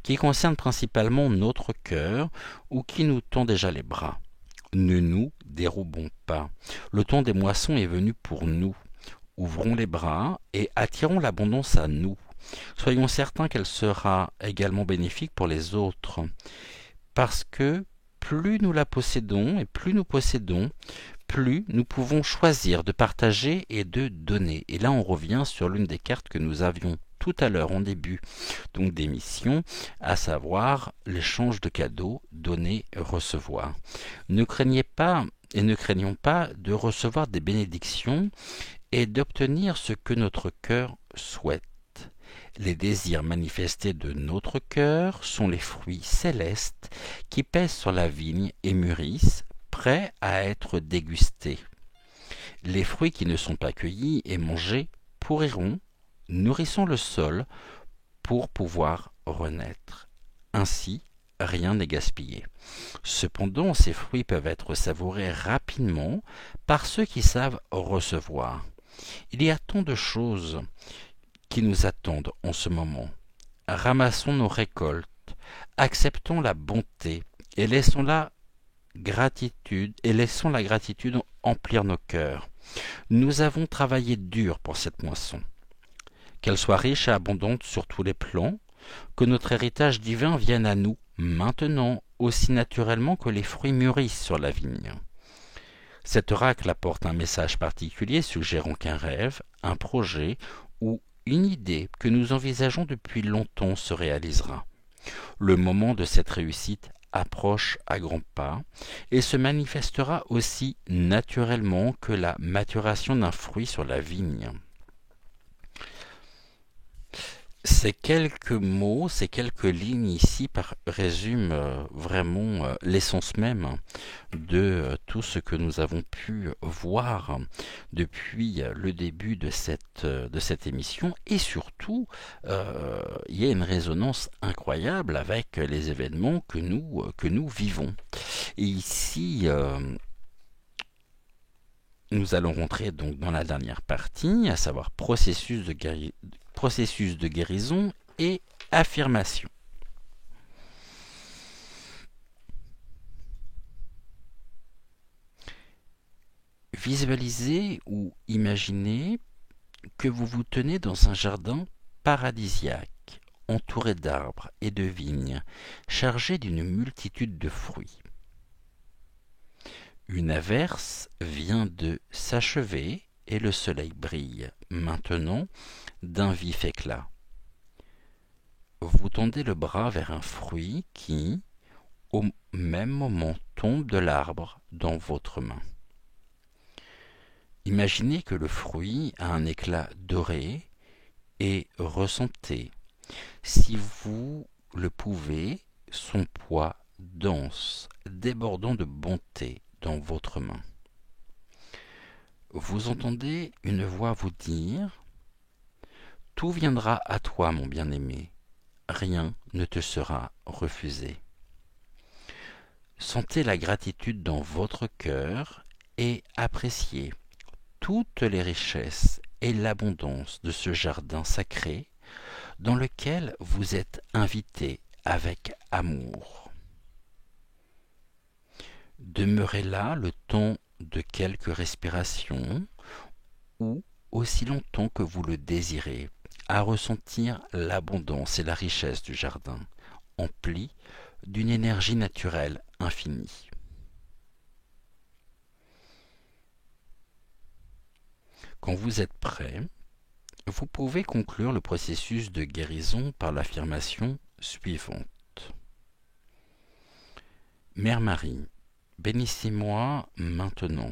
qui concerne principalement notre cœur ou qui nous tend déjà les bras. Ne nous dérobons pas. Le temps des moissons est venu pour nous. Ouvrons les bras et attirons l'abondance à nous. Soyons certains qu'elle sera également bénéfique pour les autres, parce que plus nous la possédons et plus nous possédons, plus nous pouvons choisir de partager et de donner. Et là, on revient sur l'une des cartes que nous avions tout à l'heure en début donc d'émission, à savoir l'échange de cadeaux, donner, recevoir. Ne craignez pas et ne craignons pas de recevoir des bénédictions et d'obtenir ce que notre cœur souhaite. Les désirs manifestés de notre cœur sont les fruits célestes qui pèsent sur la vigne et mûrissent, prêts à être dégustés. Les fruits qui ne sont pas cueillis et mangés pourriront, nourrissant le sol pour pouvoir renaître. Ainsi, rien n'est gaspillé. Cependant, ces fruits peuvent être savourés rapidement par ceux qui savent recevoir. Il y a tant de choses qui nous attendent en ce moment. Ramassons nos récoltes, acceptons la bonté et laissons la gratitude emplir nos cœurs. Nous avons travaillé dur pour cette moisson. Qu'elle soit riche et abondante sur tous les plans, que notre héritage divin vienne à nous maintenant aussi naturellement que les fruits mûrissent sur la vigne. Cet oracle apporte un message particulier suggérant qu'un rêve, un projet ou une idée que nous envisageons depuis longtemps se réalisera. Le moment de cette réussite approche à grands pas et se manifestera aussi naturellement que la maturation d'un fruit sur la vigne. Ces quelques mots, ces quelques lignes ici résument vraiment l'essence même de tout ce que nous avons pu voir depuis le début de cette émission. Et surtout, il y a une résonance incroyable avec les événements que nous vivons. Et ici, nous allons rentrer donc dans la dernière partie, à savoir processus de guérison et affirmation. Visualisez ou imaginez que vous vous tenez dans un jardin paradisiaque, entouré d'arbres et de vignes, chargé d'une multitude de fruits. Une averse vient de s'achever et le soleil brille maintenant d'un vif éclat. Vous tendez le bras vers un fruit qui, au même moment, tombe de l'arbre dans votre main. Imaginez que le fruit a un éclat doré et ressentez, si vous le pouvez, son poids dense, débordant de bonté dans votre main. Vous entendez une voix vous dire « Tout viendra à toi, mon bien-aimé, rien ne te sera refusé. » Sentez la gratitude dans votre cœur et appréciez toutes les richesses et l'abondance de ce jardin sacré dans lequel vous êtes invité avec amour. Demeurez là le temps de quelques respirations ou aussi longtemps que vous le désirez, à ressentir l'abondance et la richesse du jardin, empli d'une énergie naturelle infinie. Quand vous êtes prêt, vous pouvez conclure le processus de guérison par l'affirmation suivante. Mère Marie, bénissez-moi maintenant.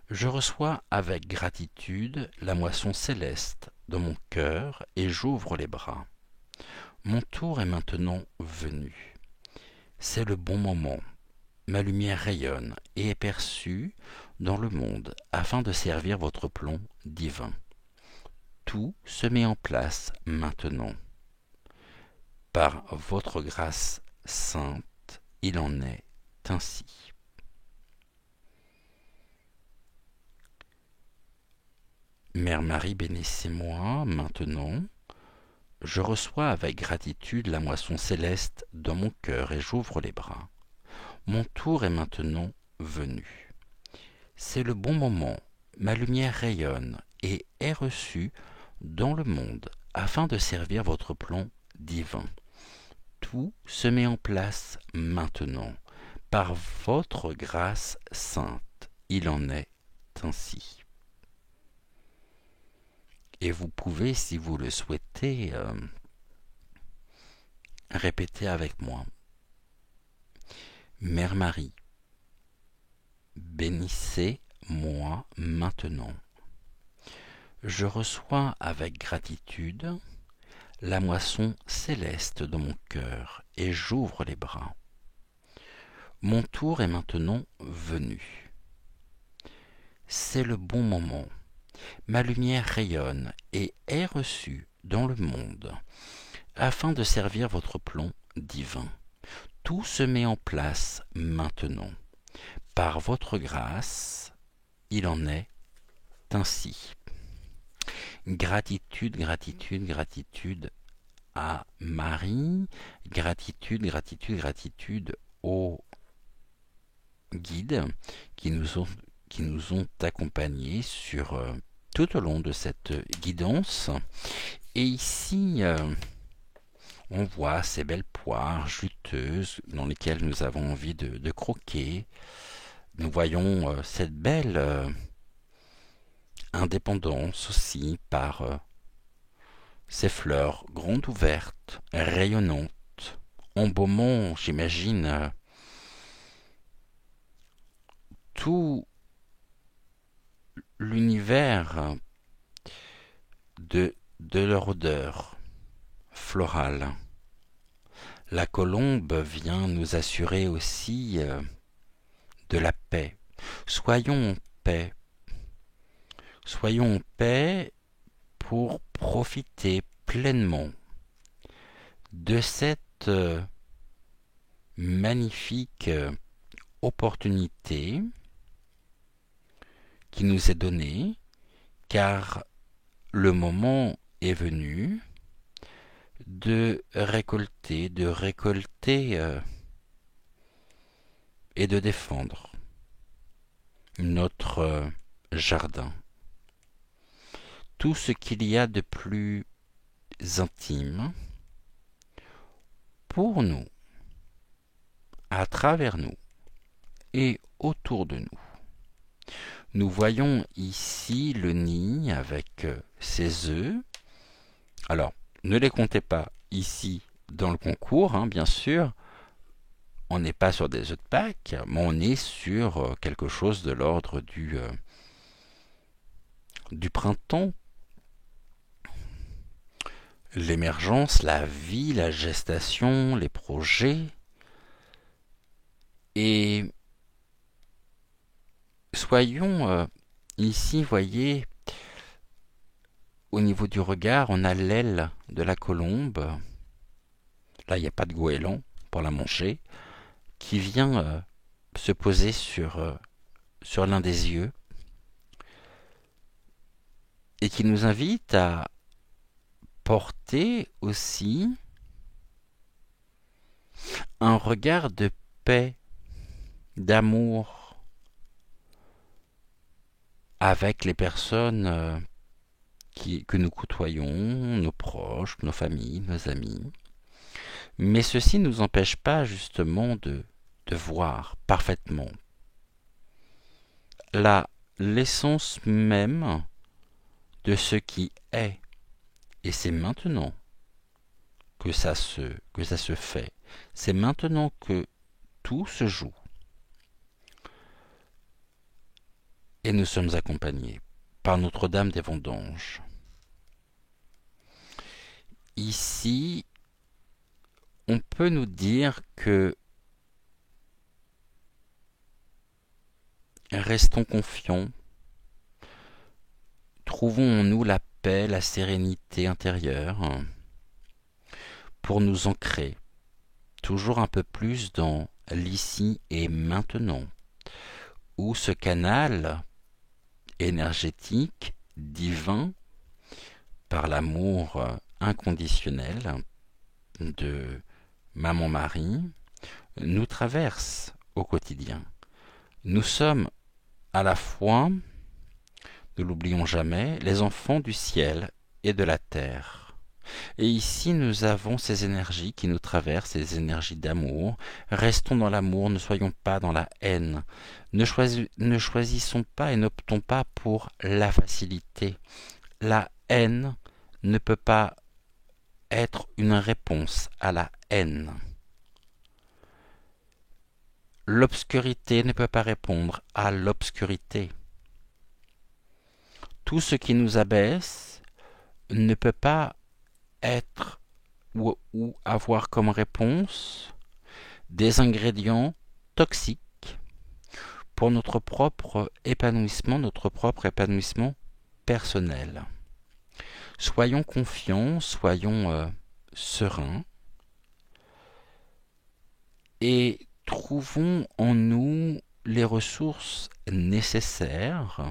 Je reçois avec gratitude la moisson céleste dans mon cœur et j'ouvre les bras. Mon tour est maintenant venu. C'est le bon moment. Ma lumière rayonne et est perçue dans le monde afin de servir votre plan divin. Tout se met en place maintenant. Par votre grâce sainte, il en est ainsi. Mère Marie, bénissez-moi maintenant. Je reçois avec gratitude la moisson céleste dans mon cœur et j'ouvre les bras. Mon tour est maintenant venu. C'est le bon moment. Ma lumière rayonne et est reçue dans le monde afin de servir votre plan divin. Tout se met en place maintenant. Par votre grâce sainte, il en est ainsi. Et vous pouvez, si vous le souhaitez, répéter avec moi. Mère Marie, bénissez-moi maintenant. Je reçois avec gratitude la moisson céleste dans mon cœur et j'ouvre les bras. Mon tour est maintenant venu. C'est le bon moment. Ma lumière rayonne et est reçue dans le monde afin de servir votre plan divin. Tout se met en place maintenant. Par votre grâce, il en est ainsi. Gratitude, gratitude, gratitude à Marie. Gratitude, gratitude, gratitude aux guides qui nous ont accompagnés tout au long de cette guidance. Et ici, on voit ces belles poires juteuses dans lesquelles nous avons envie de croquer. Nous voyons cette belle indépendance aussi par ces fleurs grandes ouvertes, rayonnantes, embaumant, j'imagine, tout l'univers de leur odeur florale. La colombe vient nous assurer aussi de la paix. Soyons en paix. Soyons en paix pour profiter pleinement de cette magnifique opportunité qui nous est donnée, car le moment est venu de récolter et de défendre notre jardin. Tout ce qu'il y a de plus intime pour nous, à travers nous et autour de nous. Nous voyons ici le nid avec ses œufs. Alors, ne les comptez pas ici dans le concours, bien sûr. On n'est pas sur des œufs de Pâques, mais on est sur quelque chose de l'ordre du printemps. L'émergence, la vie, la gestation, les projets. Et soyons ici, voyez, au niveau du regard, on a l'aile de la colombe. Là, il n'y a pas de goéland pour la manger, qui vient se poser sur l'un des yeux et qui nous invite à porter aussi un regard de paix, d'amour avec les personnes que nous côtoyons, nos proches, nos familles, nos amis. Mais ceci ne nous empêche pas justement de voir parfaitement l'essence même de ce qui est. Et c'est maintenant que ça se fait. C'est maintenant que tout se joue. Et nous sommes accompagnés par Notre-Dame des Vendanges. Ici, on peut nous dire que restons confiants, trouvons en nous la paix, la sérénité intérieure pour nous ancrer toujours un peu plus dans l'ici et maintenant, où ce canal énergétique, divin, par l'amour inconditionnel de Maman Marie, nous traverse au quotidien. Nous sommes à la fois, ne l'oublions jamais, les enfants du ciel et de la terre. Et ici, nous avons ces énergies qui nous traversent, ces énergies d'amour. Restons dans l'amour, ne soyons pas dans la haine. Ne choisissons pas et n'optons pas pour la facilité. La haine ne peut pas être une réponse à la haine. L'obscurité ne peut pas répondre à l'obscurité. Tout ce qui nous abaisse ne peut pas être ou avoir comme réponse des ingrédients toxiques pour notre propre épanouissement personnel. Soyons confiants, soyons sereins et trouvons en nous les ressources nécessaires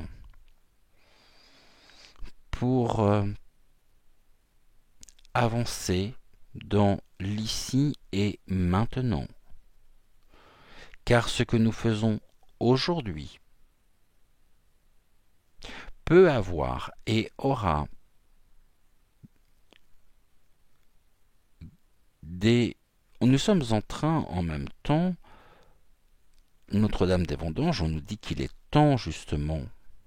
pour avancer dans l'ici et maintenant. Car ce que nous faisons aujourd'hui peut avoir et aura des... Nous sommes en train en même temps, Notre-Dame des Vendanges, on nous dit qu'il est temps justement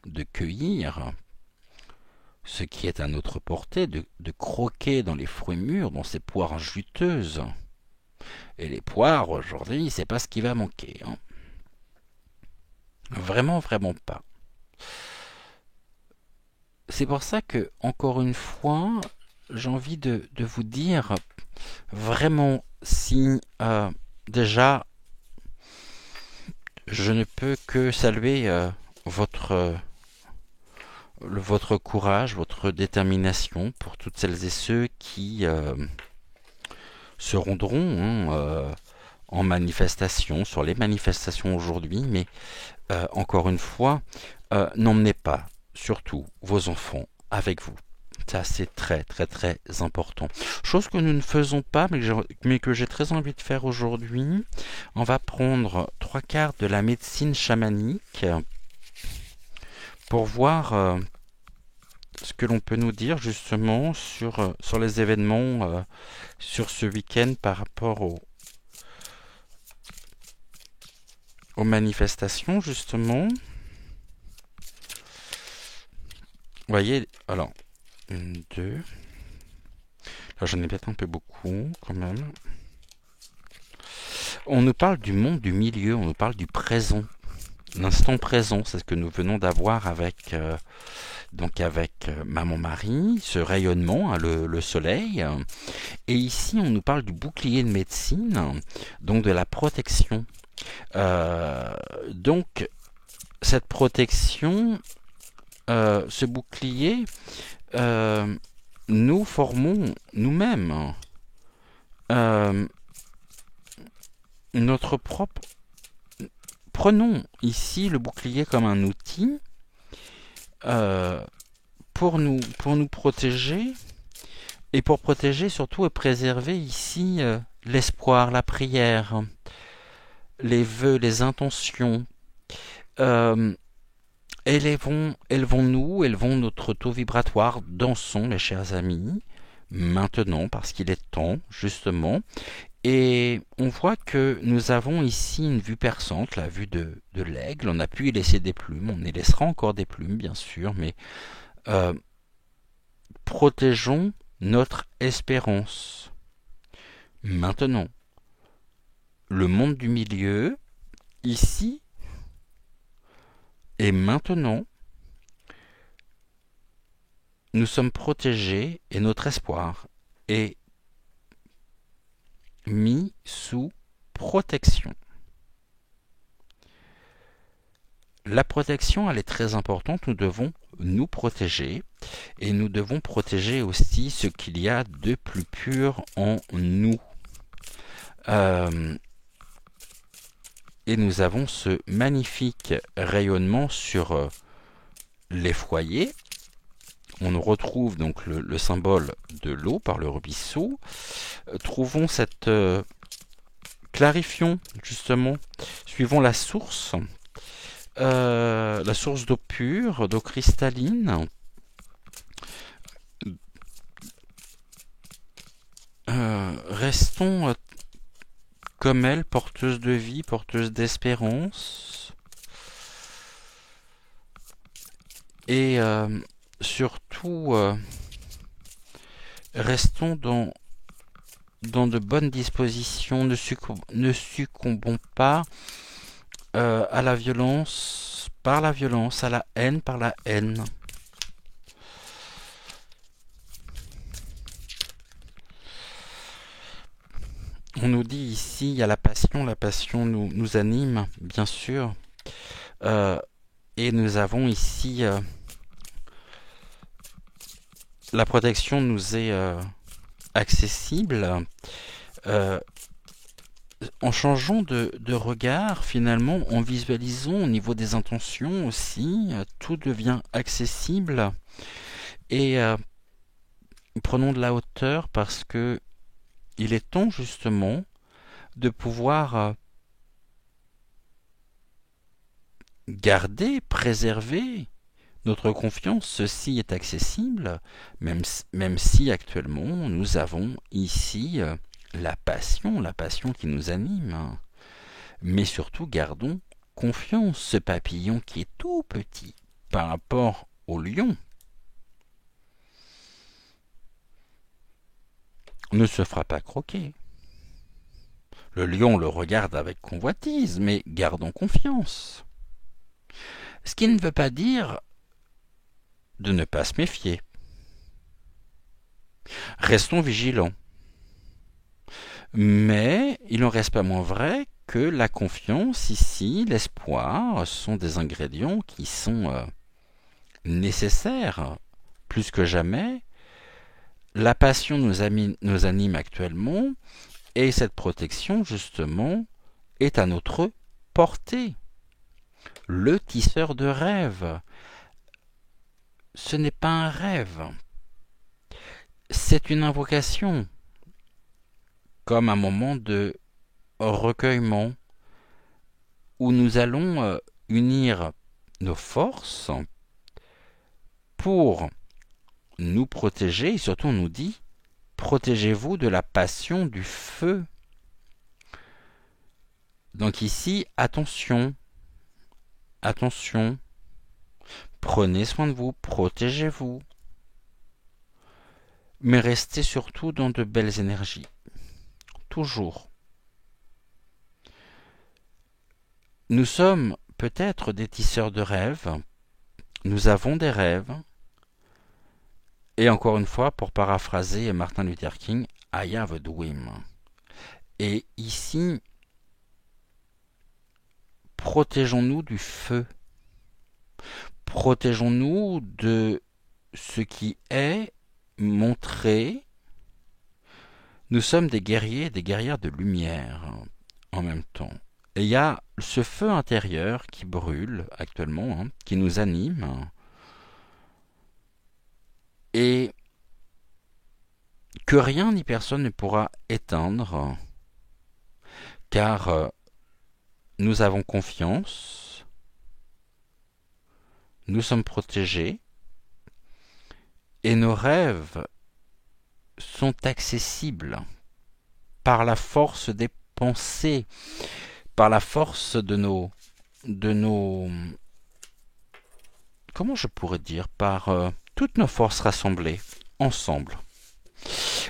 de cueillir ce qui est à notre portée, de croquer dans les fruits mûrs, dans ces poires juteuses. Et les poires, aujourd'hui, c'est pas ce qui va manquer. Hein. Vraiment, vraiment pas. C'est pour ça que, encore une fois, j'ai envie de vous dire, vraiment, si déjà, je ne peux que saluer votre courage, votre détermination pour toutes celles et ceux qui se rendront en manifestation, sur les manifestations aujourd'hui, mais encore une fois, n'emmenez pas, surtout, vos enfants avec vous. Ça, c'est très, très, très important. Chose que nous ne faisons pas, mais que j'ai très envie de faire aujourd'hui. On va prendre 3/4 de la médecine chamanique pour voir ce que l'on peut nous dire justement sur les événements sur ce week-end par rapport aux manifestations justement. Vous voyez, alors, 1, 2. Là, j'en ai peut-être un peu beaucoup quand même. On nous parle du monde du milieu, on nous parle du présent. L'instant présent, c'est ce que nous venons d'avoir avec Maman Marie, ce rayonnement, hein, le soleil. Et ici, on nous parle du bouclier de médecine, donc de la protection. Donc, cette protection, ce bouclier, nous formons nous-mêmes notre propre... Prenons ici le bouclier comme un outil pour nous protéger et pour protéger surtout et préserver ici l'espoir, la prière, les vœux, les intentions. Élevons-nous, élevons notre taux vibratoire, dansons mes chers amis, maintenant parce qu'il est temps justement. Et on voit que nous avons ici une vue perçante, la vue de l'aigle. On a pu y laisser des plumes, on y laissera encore des plumes bien sûr, mais protégeons notre espérance. Maintenant, le monde du milieu, ici et maintenant, nous sommes protégés et notre espoir est mis sous protection. La protection, elle est très importante. Nous devons nous protéger et nous devons protéger aussi ce qu'il y a de plus pur en nous. Et nous avons ce magnifique rayonnement sur les foyers. On nous retrouve donc le symbole de l'eau par le ruisseau. Trouvons cette clarifions justement, suivons la source d'eau pure, d'eau cristalline. Restons comme elle, porteuse de vie, porteuse d'espérance. Et surtout, restons dans de bonnes dispositions, ne succombons pas à la violence, par la violence, à la haine, par la haine. On nous dit ici, il y a la passion nous anime, bien sûr. Et nous avons ici, la protection nous est accessible. En changeant de regard, finalement, en visualisant au niveau des intentions aussi, tout devient accessible. Et prenons de la hauteur parce que il est temps justement de pouvoir garder, préserver notre confiance. Ceci est accessible, même si actuellement nous avons ici la passion qui nous anime. Mais surtout, gardons confiance. Ce papillon qui est tout petit par rapport au lion ne se fera pas croquer. Le lion le regarde avec convoitise, mais gardons confiance. Ce qui ne veut pas dire de ne pas se méfier. Restons vigilants. Mais il n'en reste pas moins vrai que la confiance ici, l'espoir, sont des ingrédients qui sont nécessaires plus que jamais. La passion nous anime actuellement et cette protection, justement, est à notre portée. Le tisseur de rêves, ce n'est pas un rêve, c'est une invocation, comme un moment de recueillement où nous allons unir nos forces pour nous protéger, et surtout on nous dit, protégez-vous de la passion du feu. Donc ici, attention, prenez soin de vous, protégez-vous, mais restez surtout dans de belles énergies, toujours. Nous sommes peut-être des tisseurs de rêves, nous avons des rêves, et encore une fois, pour paraphraser Martin Luther King, I have a dream. Et ici, protégeons-nous du feu. Protégeons-nous de ce qui est montré. Nous sommes des guerriers et des guerrières de lumière en même temps. Et il y a ce feu intérieur qui brûle actuellement, qui nous anime, et que rien ni personne ne pourra éteindre, car nous avons confiance, nous sommes protégés, et nos rêves sont accessibles par la force des pensées, par la force de nos comment je pourrais dire, par toutes nos forces rassemblées. ensemble.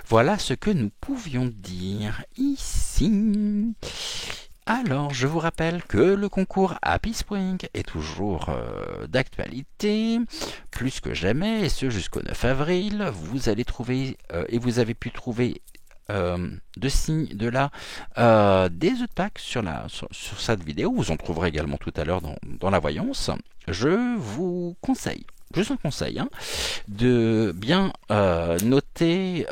Voilà ce que nous pouvions dire ici. Alors, je vous rappelle que le concours Happy Spring est toujours d'actualité, plus que jamais, et ce jusqu'au 9 avril. Vous allez trouver, et vous avez pu trouver de là des œufs de Pâques sur cette vidéo. Vous en trouverez également tout à l'heure dans la voyance. Je vous conseille. Juste un conseil, hein, de bien noter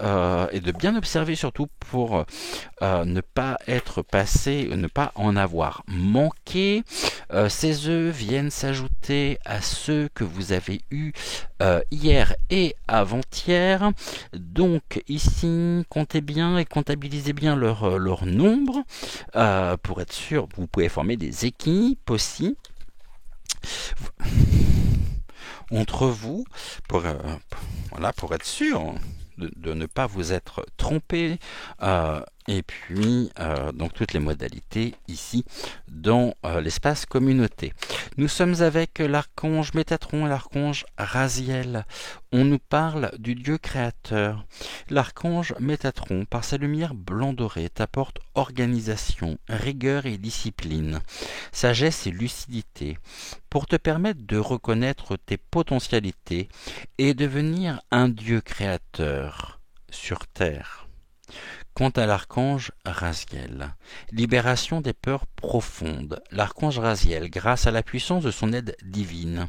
et de bien observer surtout pour ne pas être passé, ne pas en avoir manqué. Ces œufs viennent s'ajouter à ceux que vous avez eus hier et avant-hier. Donc ici, comptez bien et comptabilisez bien leur nombre pour être sûr. Vous pouvez former des équipes aussi entre vous pour être sûr de ne pas vous être trompé. Et puis, donc toutes les modalités ici dans l'espace communauté. Nous sommes avec l'archange Métatron et l'archange Raziel. On nous parle du Dieu créateur. L'archange Métatron, par sa lumière blanc-doré, t'apporte organisation, rigueur et discipline, sagesse et lucidité, pour te permettre de reconnaître tes potentialités et devenir un Dieu créateur sur Terre. Quant à l'archange Raziel, libération des peurs profondes. L'archange Raziel, grâce à la puissance de son aide divine,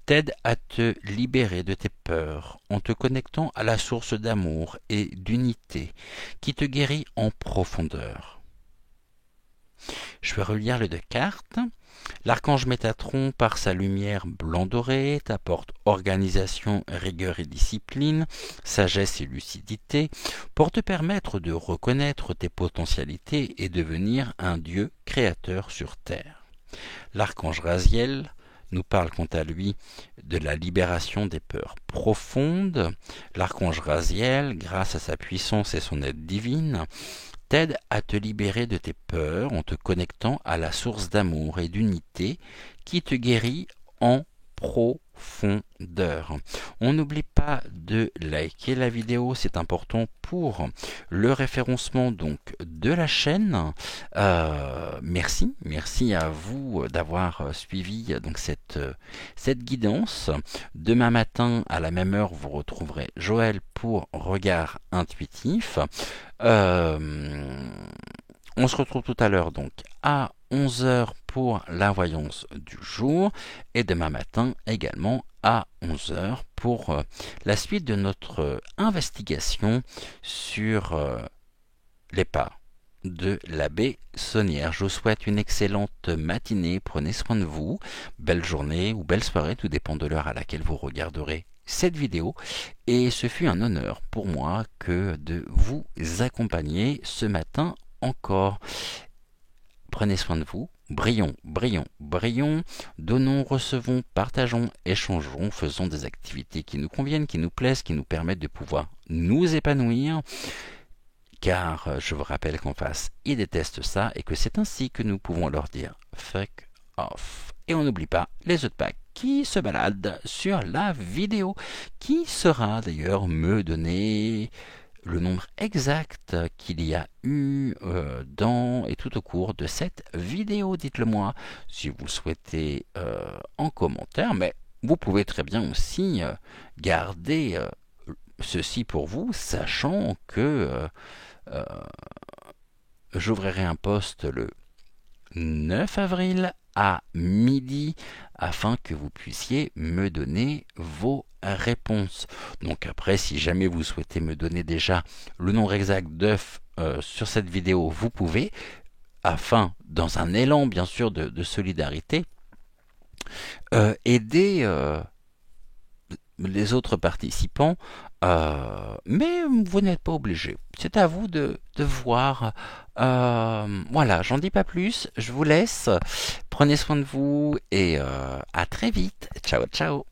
t'aide à te libérer de tes peurs en te connectant à la source d'amour et d'unité qui te guérit en profondeur. Je vais relire les deux cartes. L'archange Métatron, par sa lumière blanc-doré, t'apporte organisation, rigueur et discipline, sagesse et lucidité, pour te permettre de reconnaître tes potentialités et devenir un Dieu créateur sur Terre. L'archange Raziel nous parle quant à lui de la libération des peurs profondes. L'archange Raziel, grâce à sa puissance et son aide divine, t'aide à te libérer de tes peurs en te connectant à la source d'amour et d'unité qui te guérit en profondeur. On n'oublie pas de liker la vidéo, c'est important pour le référencement donc de la chaîne. Merci à vous d'avoir suivi donc cette guidance. Demain matin à la même heure, vous retrouverez Joël pour Regard Intuitif. On se retrouve tout à l'heure donc à 11 h pour la voyance du jour et demain matin également à 11 h pour la suite de notre investigation sur les pas de l'abbé Sonnière. Je vous souhaite une excellente matinée, prenez soin de vous, belle journée ou belle soirée, tout dépend de l'heure à laquelle vous regarderez cette vidéo, et ce fut un honneur pour moi que de vous accompagner ce matin encore. Prenez soin de vous, brillons, donnons, recevons, partageons, échangeons, faisons des activités qui nous conviennent, qui nous plaisent, qui nous permettent de pouvoir nous épanouir, car je vous rappelle qu'en face, ils détestent ça et que c'est ainsi que nous pouvons leur dire fuck off. Et on n'oublie pas les œufs de Pâques qui se baladent sur la vidéo, qui sera d'ailleurs me donner le nombre exact qu'il y a eu dans et tout au cours de cette vidéo. Dites-le moi si vous le souhaitez en commentaire, mais vous pouvez très bien aussi garder ceci pour vous, sachant que j'ouvrirai un post le 9 avril à midi afin que vous puissiez me donner vos réponses. Donc après, si jamais vous souhaitez me donner déjà le nombre exact d'œufs sur cette vidéo, vous pouvez, afin, dans un élan bien sûr de solidarité, aider les autres participants, mais vous n'êtes pas obligé. C'est à vous de voir. Voilà, j'en dis pas plus. Je vous laisse. Prenez soin de vous et à très vite. Ciao, ciao.